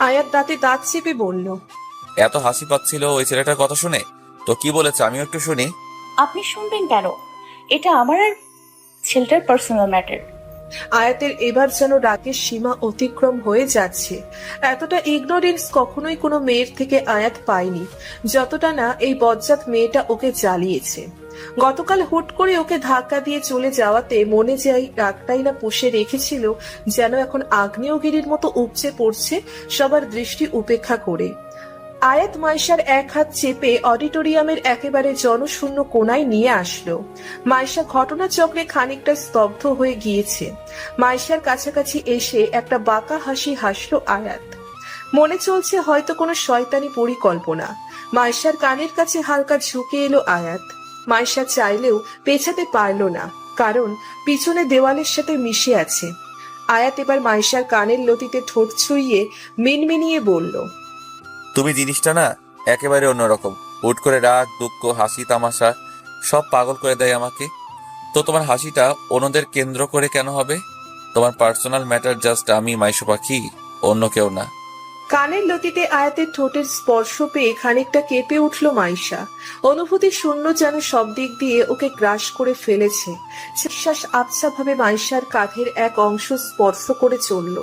আয়াত দাঁতে দাঁত চেপে বলল, এত হাসি পাচ্ছিল ওই ছেলেটার কথা শুনে, তো কি বলেছে আমিও একটু শুনি। আপনি শুনবেন কেন? এটা আমার আর ছেলেটার পার্সোনাল ম্যাটার। আয়াতের এবার যেন রাগের সীমা অতিক্রম হয়ে যাচ্ছে। এতটা ইগনোরেন্স কখনোই কোনো মেয়ের থেকে আয়াত পায়নি, যতটা না এই বজ্জাত মেয়েটা ওকে জ্বালিয়েছে। গতকাল হুট করে ওকে ধাক্কা দিয়ে চলে যাওয়াতে মনে যে এই রাগটাই না পুষে রেখেছিল, যেন এখন আগ্নেয়গিরির মতো উপচে পড়ছে সবার দৃষ্টি উপেক্ষা করে। আয়াত মাইশার এক হাত চেপে অডিটোরিয়ামের একেবারে জনশূন্য কোণায় নিয়ে আসলো। মাইশা ঘটনাচক্রে খানিকটা স্তব্ধ হয়ে গিয়েছে। মাইশার কাছাকাছি এসে একটা বাঁকা হাসি হাসলো আয়াত। মনে চলছে হয়তো কোনো শয়তানি পরিকল্পনা। মাইশার কানের কাছে হালকা ঝুঁকে এলো আয়াত। মাইশা চাইলেও পেছাতে পারল না, কারণ পিছনে দেওয়ালের সাথে মিশে আছে। আয়াত এবার মাইশার কানের লতিতে ঠোঁট ছুঁইয়ে মিনমিনিয়ে বলল, তুমি জিনিসটা না একেবারে অন্যরকম। হুট করে রাগ, দুঃখ, হাসি, তামাশা সব পাগল করে দেয় আমাকে। তো তোমার হাসিটা অন্যদের কেন্দ্র করে কেন হবে? তোমার পার্সোনাল ম্যাটার জাস্ট আমি, মাইশা পাখি, অন্য কেউ না। কানের লতিতে আয়াতের ঠোঁটের স্পর্শ পেয়ে খানিকটা কেঁপে উঠল মাইশা। অনুভূতি শূন্য যেন সব দিক দিয়ে ওকে গ্রাস করে ফেলেছে। শ্বাস আবছা ভাবে মাইশার কাঁধের এক অংশ স্পর্শ করে চলল।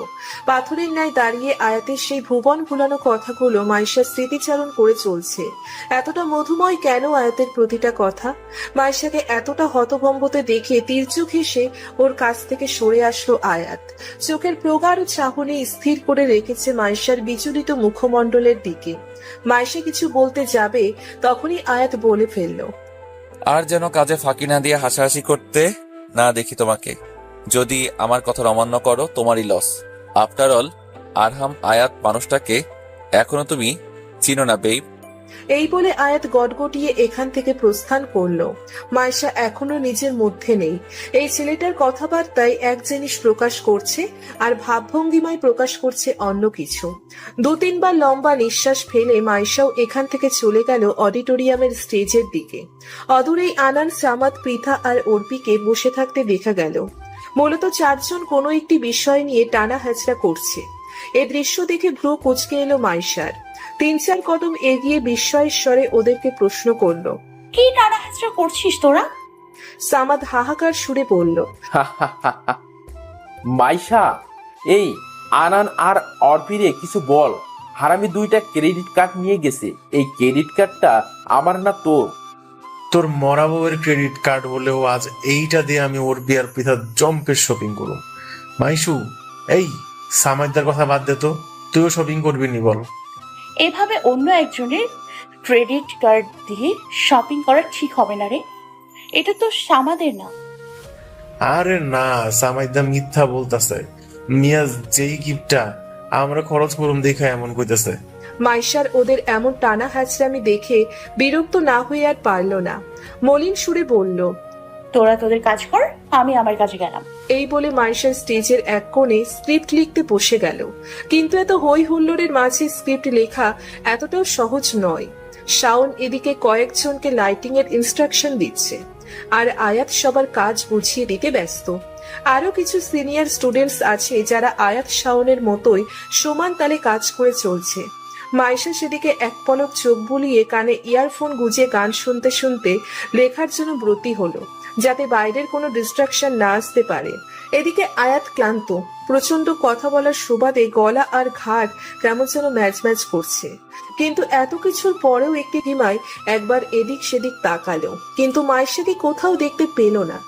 পাথরের ন্যায় দাঁড়িয়ে আয়াতের সেই ভুবন ভুলানো কথাগুলো মাইশার স্মৃতিচারণ করে চলছে। এতটা মধুময় কেন আয়াতের প্রতিটা কথা? মাইশাকে এতটা হতভম্বতে দেখে তীর্যক হেসে ওর কাছ থেকে সরে আসলো আয়াত। চোখের প্রগাঢ় চাহনি স্থির করে রেখেছে মাইশার বিচলিত মুখমণ্ডলের দিকে। মাইশা কিছু বলতে যাবে, তখনই আয়াত বলে ফেলল, আর যেন কাজে ফাঁকি না দিয়ে হাসাহাসি করতে না দেখি তোমাকে। যদি আমার কথা অমান্য করো তোমারই লস। আফটার অল আরহাম আয়াত মানুষটাকে এখনো তুমি চিনো না বেব। এই বলে আয়াত গটগটিয়ে এখান থেকে প্রস্থান করলো। মাইশা এখনো নিজের মধ্যে নেই। এই ছেলেটার কথাবার্তায় এক জিনিস প্রকাশ করছে, আর ভাবভঙ্গিমায় প্রকাশ করছে অন্য কিছু। 2-3 বার লম্বা নিঃশ্বাস ফেলে মাইশাও এখান থেকে চলে গেল অডিটোরিয়ামের স্টেজের দিকে। অদূরেই আনান, সামাদ, পৃথা আর অর্পিকে বসে থাকতে দেখা গেল। মূলত 4 জন কোনো একটি বিষয় নিয়ে টানা হেঁচড়া করছে। এ দৃশ্য দেখে ভ্রু কুঁচকে এলো মাইশার। 3-4 কদম এগিয়ে বিস্ময়ের স্বরে ওদেরকে প্রশ্ন করল, কি টানা হেঁচড়া করছিস তোরা? সামাদ হাহাকার সুরে বলল, মাইশা, এই আনান আর অর্পিরে কিছু বল। হারামি 2টা ক্রেডিট কার্ড নিয়ে গেছে। এই ক্রেডিট কার্ডটা আমার না তোর? তোর মরা বউয়ের ক্রেডিট কার্ড হলেও আজ এইটা দিয়ে আমি ওর বিয়ার পিঠা জম্পের শপিং করব। মাইশু, এই সামাইদার কথা বাদ দে তো, তুইও শপিং করবি নি বল? এভাবে অন্য একজনের ক্রেডিট কার্ড দিয়ে শপিং করা ঠিক হবে না রে। এটা তো আমাদের না। আরে না, সামাইদা মিথ্যা বলতাছে। মিয়া যেই গিফটটা আমরা খরচ করুম দেখা এমন কইতাছে। মাইশার ওদের এমন টানা হ্যাচড়ামি দেখে বিরক্ত না হয়ে আর পারল না। মলিন সুরে বলল, তোরা তোদের কাজ কর, আমি আমার কাজে গেলাম। এই বলে মাইশার স্টেজের এক কোণে স্ক্রিপ্ট লিখতে বসে গেল। কিন্তু এত হই হুল্লোড়ের মাঝে স্ক্রিপ্ট লেখা এতটাও সহজ নয়। শাওন এদিকে কয়েকজনকে লাইটিং এর ইনস্ট্রাকশন দিচ্ছে, আর আয়াত সবার কাজ বুঝিয়ে দিতে ব্যস্ত। আরো কিছু সিনিয়র স্টুডেন্টস আছে যারা আয়াত শাওনের মতোই সমান তালে কাজ করে চলছে। মাইশা সেদিকে এক পলক চোখ বুলিয়ে কানে ইয়ারফোন গুজে গান শুনতে শুনতে লেখার জন্য ব্রতী হলো, যাতে বাইরের কোনো ডিস্ট্রাকশন না আসতে পারে। এদিকে আয়াত ক্লান্ত। প্রচন্ড কথা বলার সুবাদে গলা আর ঘাড় কেমন যেন ম্যাচ ম্যাচ করছে। কিন্তু এত কিছুর পরেও একটি ধীমায় একবার এদিক সেদিক তাকালো, কিন্তু মাইশাকে কোথাও দেখতে পেল না।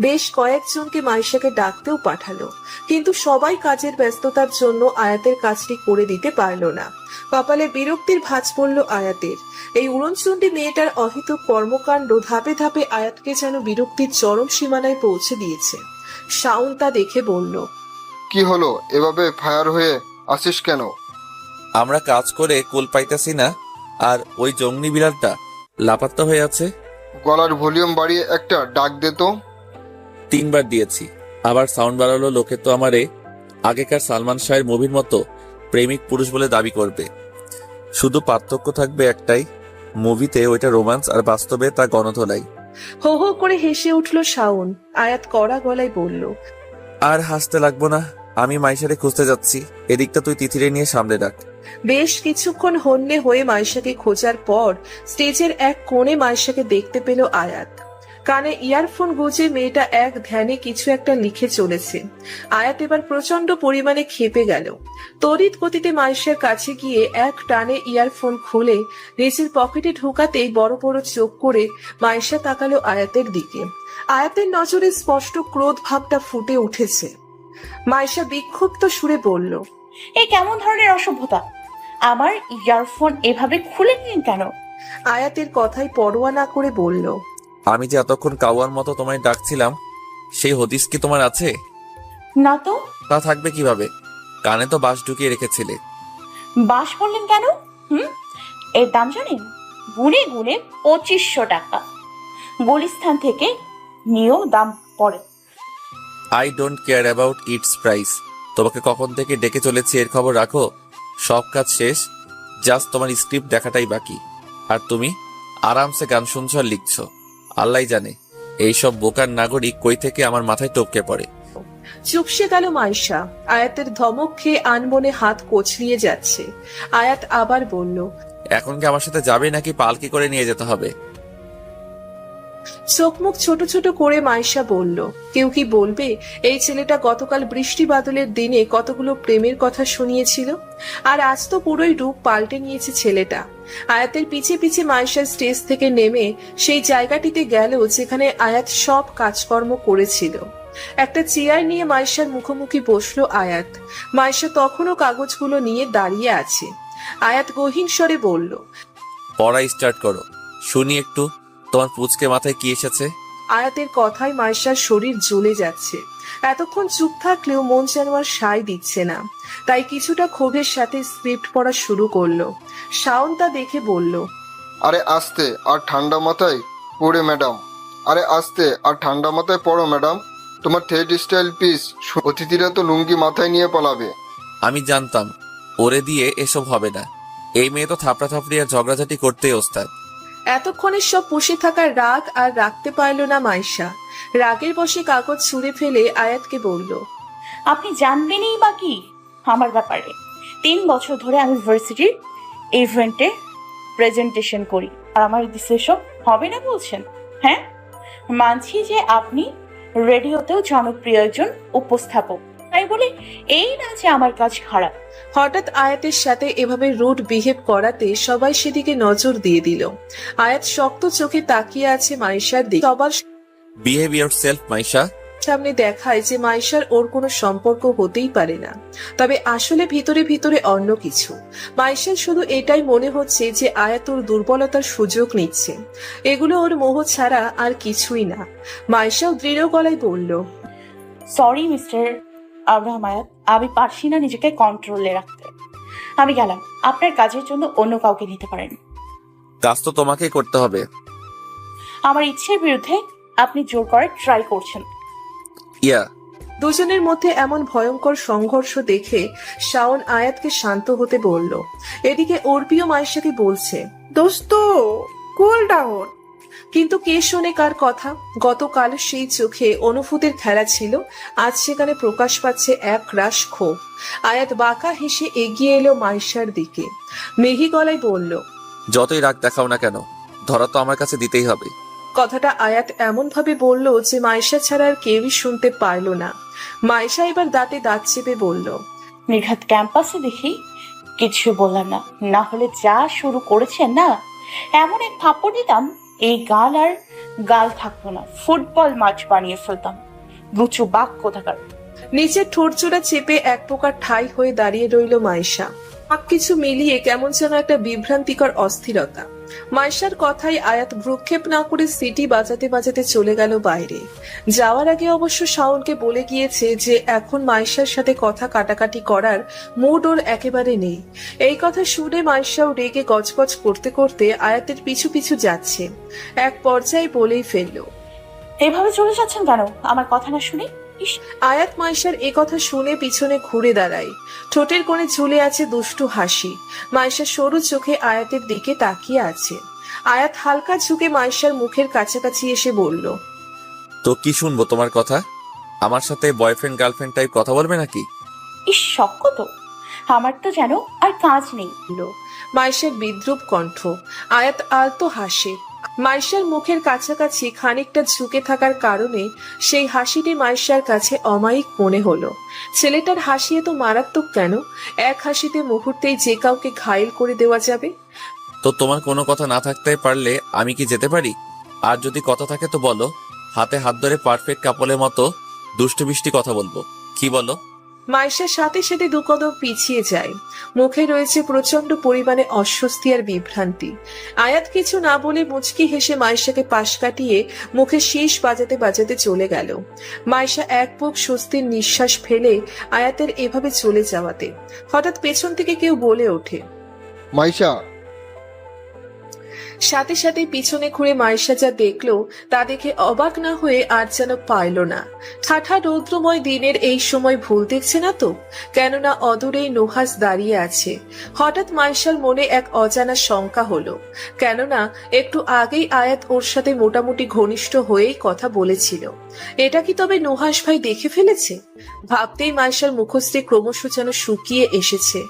বেশ কয়েকজনকে মাইশাকে ডাকতেও পাঠালো, কিন্তু সবাই কাজের ব্যস্ততার জন্য আয়াতের কাজটি করে দিতে পারলো না। কপালে বিরক্তির ভাঁজ পড়ল আয়াতের। এই উড়নচণ্ডী মেয়েটার অহিত কর্মকাণ্ড ধাপে ধাপে আয়াতকে যেন বিরক্তির চরম সীমানায় পৌঁছে দিয়েছে। শাওন তা দেখে বলল, কি হলো, এভাবে ফায়ার হয়ে আসিস কেন? আমরা কাজ করে কুল পাইতেছি না, আর ওই জঙ্গলি বিড়ালটা লাপাত্তা হয়ে আছে। গলার ভলিউম বাড়িয়ে একটা ডাক দে তো। 3 বার দিয়েছি, আবার সাউন্ড বাড়ালো। লোকে তো আমারে আগেকার সালমান শাহের মুভির মতো প্রেমিক পুরুষ বলে দাবি করবে। শুধু পার্থক্য থাকবে একটাই, মুভিতে ওইটা রোমান্স আর বাস্তবে তা গণধোলাই। হো হো করে হেসে উঠল শাওন। আয়াত কড়া গলায় বলল, আর হাসতে লাগবো না, আমি মাইশারে খুঁজতে যাচ্ছি। এদিকটা তুই তিথিরে নিয়ে সামনে ডাক। বেশ কিছুক্ষণ হন্যে হয়ে মাইশাকে খোঁজার পর স্টেজের এক কোণে মাইশাকে দেখতে পেল আয়াত। কানে ইয়ারফোন গুজে মেয়েটা এক ধ্যানে কিছু একটা লিখে চলেছে। আয়াত এবার প্রচন্ড পরিমাণে ক্ষেপে গেল। তড়িৎ গতিতে মাইশার কাছে গিয়ে এক টানে ইয়ারফোন খুলে নিজের পকেটে ঢোকাতেই বড় বড় চোখ করে মাইশা তাকালো আয়াতের দিকে। আয়াতের নজরে স্পষ্ট ক্রোধ ভাবটা ফুটে উঠেছে। মাইশা বিক্ষুব্ধ সুরে বলল, এই কেমন ধরনের অসভ্যতা? আমার ইয়ারফোন এভাবে খুলে নিন কেন? আয়াতের কথাই পরোয়া না করে বলল, আমি যে এতক্ষণ কাউয়ার মতো তোমায় ডাকছিলাম, সেই হদিস কি তোমার আছে? না তো। তা থাকবে কিভাবে? কানে তো বাঁশ ঢুকিয়ে রেখেছিলে। বাস বললেন কেন? এর দাম জানেন? গুনে গুনে 2500 টাকা। গুলিস্তান থেকে নিয়েও দাম পড়ে। I don't care about it's price. তোমাকে কখন থেকে ডেকে চলেছি এর খবর রাখো। সব কাজ শেষ, জাস্ট তোমার স্ক্রিপ্ট দেখাটাই বাকি। আর তুমি আরামসে গান শুনছো আর লিখছো। আল্লাহ জানে এইসব বোকার নাগরিক কই থেকে আমার মাথায় টপকে পড়ে। চুপসে গেল মাইশা। আয়াতের ধমক খেয়ে আনমনে হাত কচলিয়ে যাচ্ছে। আয়াত আবার বলল, এখন কি আমার সাথে যাবে নাকি পালকি করে নিয়ে যেতে হবে? চোখ মুখ ছোট ছোট করে মাইশা বলল, কেউ কি বলবে এই ছেলেটা গতকাল বৃষ্টি বাদলের দিনে কতগুলো প্রেমের কথা শুনিয়েছিল, আর আজ তো পুরোই রূপ পাল্টে নিয়েছে ছেলেটা। আয়াতের পিছে পিছে মাইশা স্টেজ থেকে নেমে সেই জায়গাটিতে গেল যেখানে আয়াত সব কাজকর্ম করেছিল। একটা চেয়ার নিয়ে মাইশার মুখোমুখি বসলো আয়াত। মাইশা তখনও কাগজগুলো নিয়ে দাঁড়িয়ে আছে। আয়াত গহীন স্বরে বলল, পড়া স্টার্ট করো, শুনি একটু তোমার পুচকে মাথায় কি এসেছে। আয়াতের কথায় মাইশার শরীর জ্বলে যাচ্ছে। এতক্ষণ চুপ থাকলেও মন যেন আর সায় দিচ্ছে না, তাই কিছুটা ক্ষোভের সাথে স্ক্রিপ্ট পড়া শুরু করলো। শাওন তা দেখে বলল, আরে আস্তে আর ঠান্ডা মাথায় পড়ে ম্যাডাম, আরে আস্তে আর ঠান্ডা মাথায় পড়ো ম্যাডাম। তোমার থেড স্টাইল পিস, অতিথিরা তো লুঙ্গি মাথায় নিয়ে পালাবে। আমি জানতাম ওরে দিয়ে এসব হবে না। এই মেয়ে তো থাপড়া থাপড়ি আর ঝগড়াঝাটি করতেই ওস্তাদ। এতক্ষণে সব পুষে থাকার রাগ আর রাখতে পারল না মাইশা। রাগের বশে কাগজ ছুঁড়ে ফেলে আয়াতকে বলল, আপনি জানবেনই বা কি আমার ব্যাপারে? 3 বছর ধরে আমি ভার্সিটির ইভেন্টে প্রেজেন্টেশন করি, আর আমার দিছে সব হবে না বলছেন? হ্যাঁ, মানছি যে আপনি রেডিওতেও জনপ্রিয় একজন উপস্থাপক, তাই বলে এই না যে আমার কাজ খারাপ। হঠাৎ আয়াতের সাথে এভাবে রুড বিহেভ করাতে সবাই সেদিকে নজর দিয়ে দিল। আয়াত শক্ত চোখে তাকিয়ে আছে মাইশার দিকে। সবার বিহেভ ইয়োরসেলফ মাইশা। সামনে দেখায় যে মাইশার ওর কোনো সম্পর্ক হতেই পারে না, তবে আসলে ভিতরে ভিতরে অন্য কিছু। মাইশার শুধু এটাই মনে হচ্ছে যে আয়াত ওর দুর্বলতার সুযোগ নিচ্ছে। এগুলো ওর মোহ ছাড়া আর কিছুই না। মাইশাও দৃঢ় গলায় বলল, সরি মিস্টার আব্রাহাম আয়াত, আমি পারছি না নিজেকে কন্ট্রোলে রাখতে। আমি গেলাম, আপনার কাজের জন্য অন্য কাউকে নিতে পারেন। কাজ তো তোমাকেই করতে হবে। আমার ইচ্ছের বিরুদ্ধে আপনি জোর করে ট্রাই করছেন। ইয়া। দুজনের মধ্যে এমন ভয়ঙ্কর সংঘর্ষ দেখে শাওন আয়াতকে শান্ত হতে বলল। এদিকে অর্পিও মাইশাকে বলছে, দোস্ত কুল ডাউন। কিন্তু কে শোনে কার কথা? গতকাল সেই চোখে অনুভূতির খেলা ছিল, আজ সেখানে প্রকাশ পাচ্ছে এক রাশ ক্ষোভ। আয়াত বাঁকা হেসে এগিয়ে এলো মাইশার দিকে, মেঘি গলায় বলল, যতই রাগ দেখাও না কেন, ধরা তো আমার কাছে দিতেই হবে। কথাটা আয়াত এমন ভাবে বলল যে মাইশা ছাড়া আর কেউই শুনতে পারল না। মাইশা এবার দাঁতে দাঁত চেপে বলল, নির্ঘাত ক্যাম্পাসে দেখি কিছু বললাম না, না হলে যা শুরু করেছেন না, এমন এক থাপ্পড় দিতাম এই গাল আর গাল থাকতো না, ফুটবল মাঠ বানিয়ে ফেলতাম। লুচু বাঘ কোথাকার। নিচের ঠোঁটচোরা চেপে এক প্রকার ঠাই হয়ে দাঁড়িয়ে রইল মাইশা। কিছু মিলিয়ে কেমন যেন একটা বিভ্রান্তিকর অস্থিরতা। মাইশার কথাই আয়াত ভ্রুক্ষেপ না করে সিটি বাজাতে বাজাতে চলে গেল বাইরে। যাওয়ার আগে অবশ্য শাওনকে বলে গিয়েছে যে এখন মাইশার সাথে কথা কাটাকাটি করার মুড ওর একেবারে নেই। এই কথা শুনে মাইশাও রেগে গজগজ করতে করতে আয়াতের পিছু পিছু যাচ্ছে। এক পর্যায়ে বলেই ফেলল, এভাবে চলে যাচ্ছেন কেন আমার কথা না শুনে? আয়াত মাইশার এ কথা শুনে পিছনে ঘুরে দাঁড়ায়। ঠোঁটের কোণে ঝুলে আছে দুষ্টু হাসি। মাইশা সরু চোখে আয়াতের দিকে তাকিয়ে আছে। আয়াত হালকা ঝুঁকে মাইশার মুখের কাছাকাছি এসে বলল, তো কি শুনবো তোমার কথা? আমার সাথে বয়ফ্রেন্ড গার্লফ্রেন্ড টাইপ কথা বলবে নাকি? শক্ত তো, আমার তো যেন আর কাজ নেই। মাইশার বিদ্রুপ কণ্ঠ। আয়াত আলতো হাসে। মাইশার মুখের কাছাকাছি খানিকটা ঝুঁকে থাকার কারণে সেই হাসিটি মাইশার কাছে অমায়িক মনে হলো। ছেলেটার হাসি এত মারাত্মক কেন? এক হাসিতে মুহূর্তেই যে কাউকে ঘায়েল করে দেওয়া যাবে। তো তোমার কোনো কথা না থাকতে পারলে আমি কি যেতে পারি? আর যদি কথা থাকে তো বলো, হাতে হাত ধরে পারফেক্ট কাপলের মতো দুষ্টু মিষ্টি কথা বলবো। কি বলো? মাইশার সাথে সাথে দু কদম পিছিয়ে যায়। মুখে রয়েছে প্রচন্ড পরিমাণে অস্বস্তি আর বিভ্রান্তি। আয়াত কিছু না বলে মুচকি হেসে মাইশাকে পাশ কাটিয়ে মুখে শীষ বাজাতে বাজাতে চলে গেল। মাইশা এক বুক স্বস্তির নিঃশ্বাস ফেলে আয়াতের এভাবে চলে যাওয়াতে হঠাৎ পেছন থেকে কেউ বলে ওঠে, মাইশা। সাথে সাথে পিছনে ঘুরে মাইশা যা দেখলো তা দেখে অবাক না হয়ে আর যেন পাইল না। ঠাঠা রৌদ্রময় দিনের এই সময় ভুল দেখছে না তো? কেননা অদূরেই নুহাস দাঁড়িয়ে আছে। হঠাৎ মাইশার মনে এক অজানা শঙ্কা হলো, কেননা একটু আগেই আয়াত ওর সাথে মোটামুটি ঘনিষ্ঠ হয়েই কথা বলেছিল। এটা কি তবে নুহাস ভাই দেখে ফেলেছে? ভাবতেই মাইশার মুখশ্রী ক্রমশ যেন শুকিয়ে এসেছে।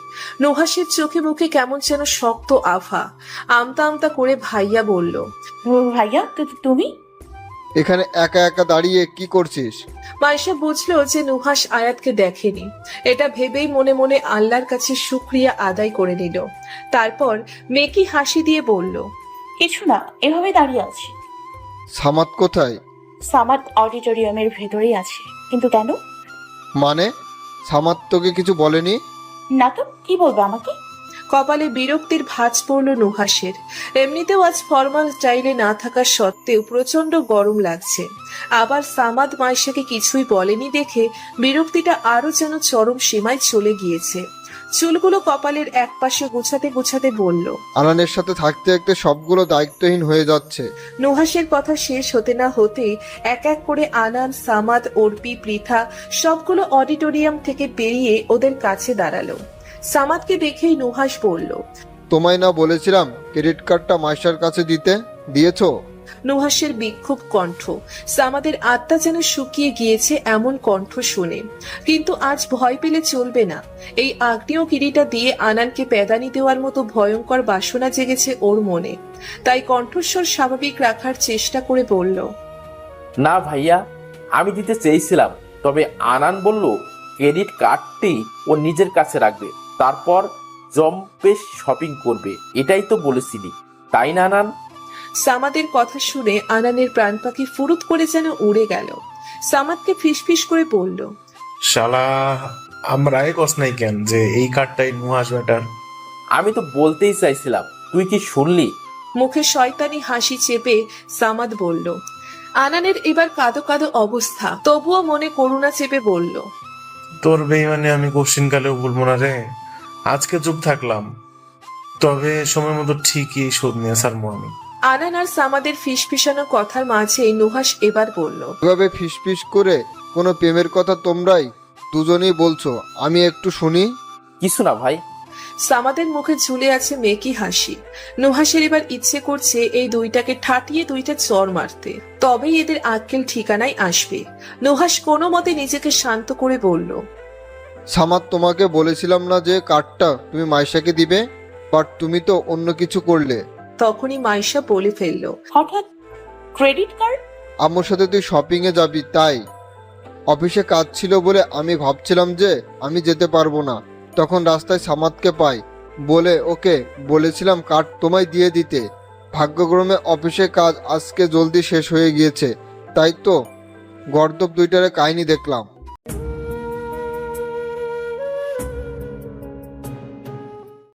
নুহাসের চোখে মুখে কেমন যেন শক্ত আভা। আমতা আমতা করে ভাইয়া বলল, ভাইয়া তুমি এখানে একা একা দাঁড়িয়ে কি করছিস? মাইশা বুঝলো যে নুহাস আয়াতকে দেখেনি। এটা ভেবেই মনে মনে আল্লাহর কাছে শুকরিয়া আদায় করে নিল। তারপর মেকি হাসি দিয়ে বলল, কিছু না, এভাবে দাঁড়িয়ে আছি। সামাদ কোথায়? সামাদ অডিটোরিয়ামের ভেতরেই আছে। কিন্তু কেন? মানে সামাদ তোকে কিছু বলেনি? না তো, কি বলবে আমাকে? কপালে বিরক্তির ভাঁজ পড়ল নুহাসের। এমনিতেও আজ ফর্মাল স্টাইলে না থাকা সত্ত্বেও প্রচন্ড গরম লাগছে। আবার সামাদ মাইশাকে কিছুই বলেনি দেখে বিরক্তিটা আরো যেন চরম সীমায় চলে গিয়েছে। চুলগুলো কপালের এক পাশে গুছাতে গুছাতে বলল, আনানের সাথে থাকতে থাকতে সবগুলো দায়িত্বহীন হয়ে যাচ্ছে। নুহাসের কথা শেষ হতে না হতেই এক এক করে আনান, সামাদ, অর্পি, পৃথা সবগুলো অডিটোরিয়াম থেকে বেরিয়ে ওদের কাছে দাঁড়ালো। সামাদকে দেখেই নুহাস বলল, তোমায় না বলেছিলাম ক্রেডিট কার্ডটা মাইশার কাছে দিয়েছো? নুহাসের বিক্ষোভ কণ্ঠ। সামাদের আত্মা যেন শুকিয়ে গিয়েছে এমন কণ্ঠ শুনে। কিন্তু আজ ভয় পেলে চলবে না। এই আগ্নেয় কিরিটা দিয়ে আনানকে পেদানি দেওয়ার মতো ভয়ঙ্কর বাসনা জেগেছে ওর মনে। তাই কণ্ঠস্বর স্বাভাবিক রাখার চেষ্টা করে বলল, না ভাইয়া, আমি দিতে চেয়েছিলাম, তবে আনান বলল ক্রেডিট কার্ডটি ও নিজের কাছে রাখবে, তারপর জম্পে শপিং করবে। এটাই তো বলেছিলি, তাই না আনান? সামাদের কথা শুনে আনানের প্রাণ পাখি ফুরুত করে যেন উড়ে গেল। সামাদকে ফিসফিস করে বলল, শালা আমরাই কস নাই কেন যে এই কার্ডটাই নুহাস ব্যাটার? আমি তো বলতেই চাইছিলাম, তুই কি শুনলি? মুখে শয়তানি হাসি চেপে সামাদ বলল। আনানের এবার কাঁদো কাঁদো অবস্থা, তবুও মনে করুণা চেপে বলল, তোর বেইমানে আমি কোশ্চিন কালেও বলবো না রে। আজকে চুপ থাকলাম, তবে সময় মতো ঠিকই শোধ নিয়ে ছাড়বো আমি। আনান আর সামাদের ফিসফিসানো কথার মাঝে নুহাস এবার বলল, এভাবে ফিসফিস করে কোনো প্রেমের কথা তোমরাই দুজনেই বলছো, আমি একটু শুনি। কিছু না ভাই। সামাদের মুখে ঝুলে আছে মেকি হাসি। নুহাসের এবার ইচ্ছে করছে এই দুইটাকে ঠাটিয়ে দুইটা চর মারতে, তবেই এদের আক্কেল ঠিকানায় আসবে। নুহাস কোনো মতে নিজেকে শান্ত করে বলল, সামাদ তোমাকে বলেছিলাম না যে কার্ডটা তুমি মাইশাকে দিবে, বাট তুমি তো অন্য কিছু করলে। তখনই মাইশা বলে ফেলল, হঠাৎ ক্রেডিট কার্ড? আম্মুর সাথে তুই শপিং এ যাবি তাই। অফিসে কাজ ছিল বলে আমি ভাবছিলাম যে আমি যেতে পারবো না, তখন রাস্তায় সামাদকে পাই, বলে ওকে বলেছিলাম কার্ড তোমায় দিয়ে দিতে। ভাগ্যক্রমে অফিসে কাজ আজকে জলদি শেষ হয়ে গিয়েছে, তাই তো গর্দব দুইটারে কাহিনী দেখলাম।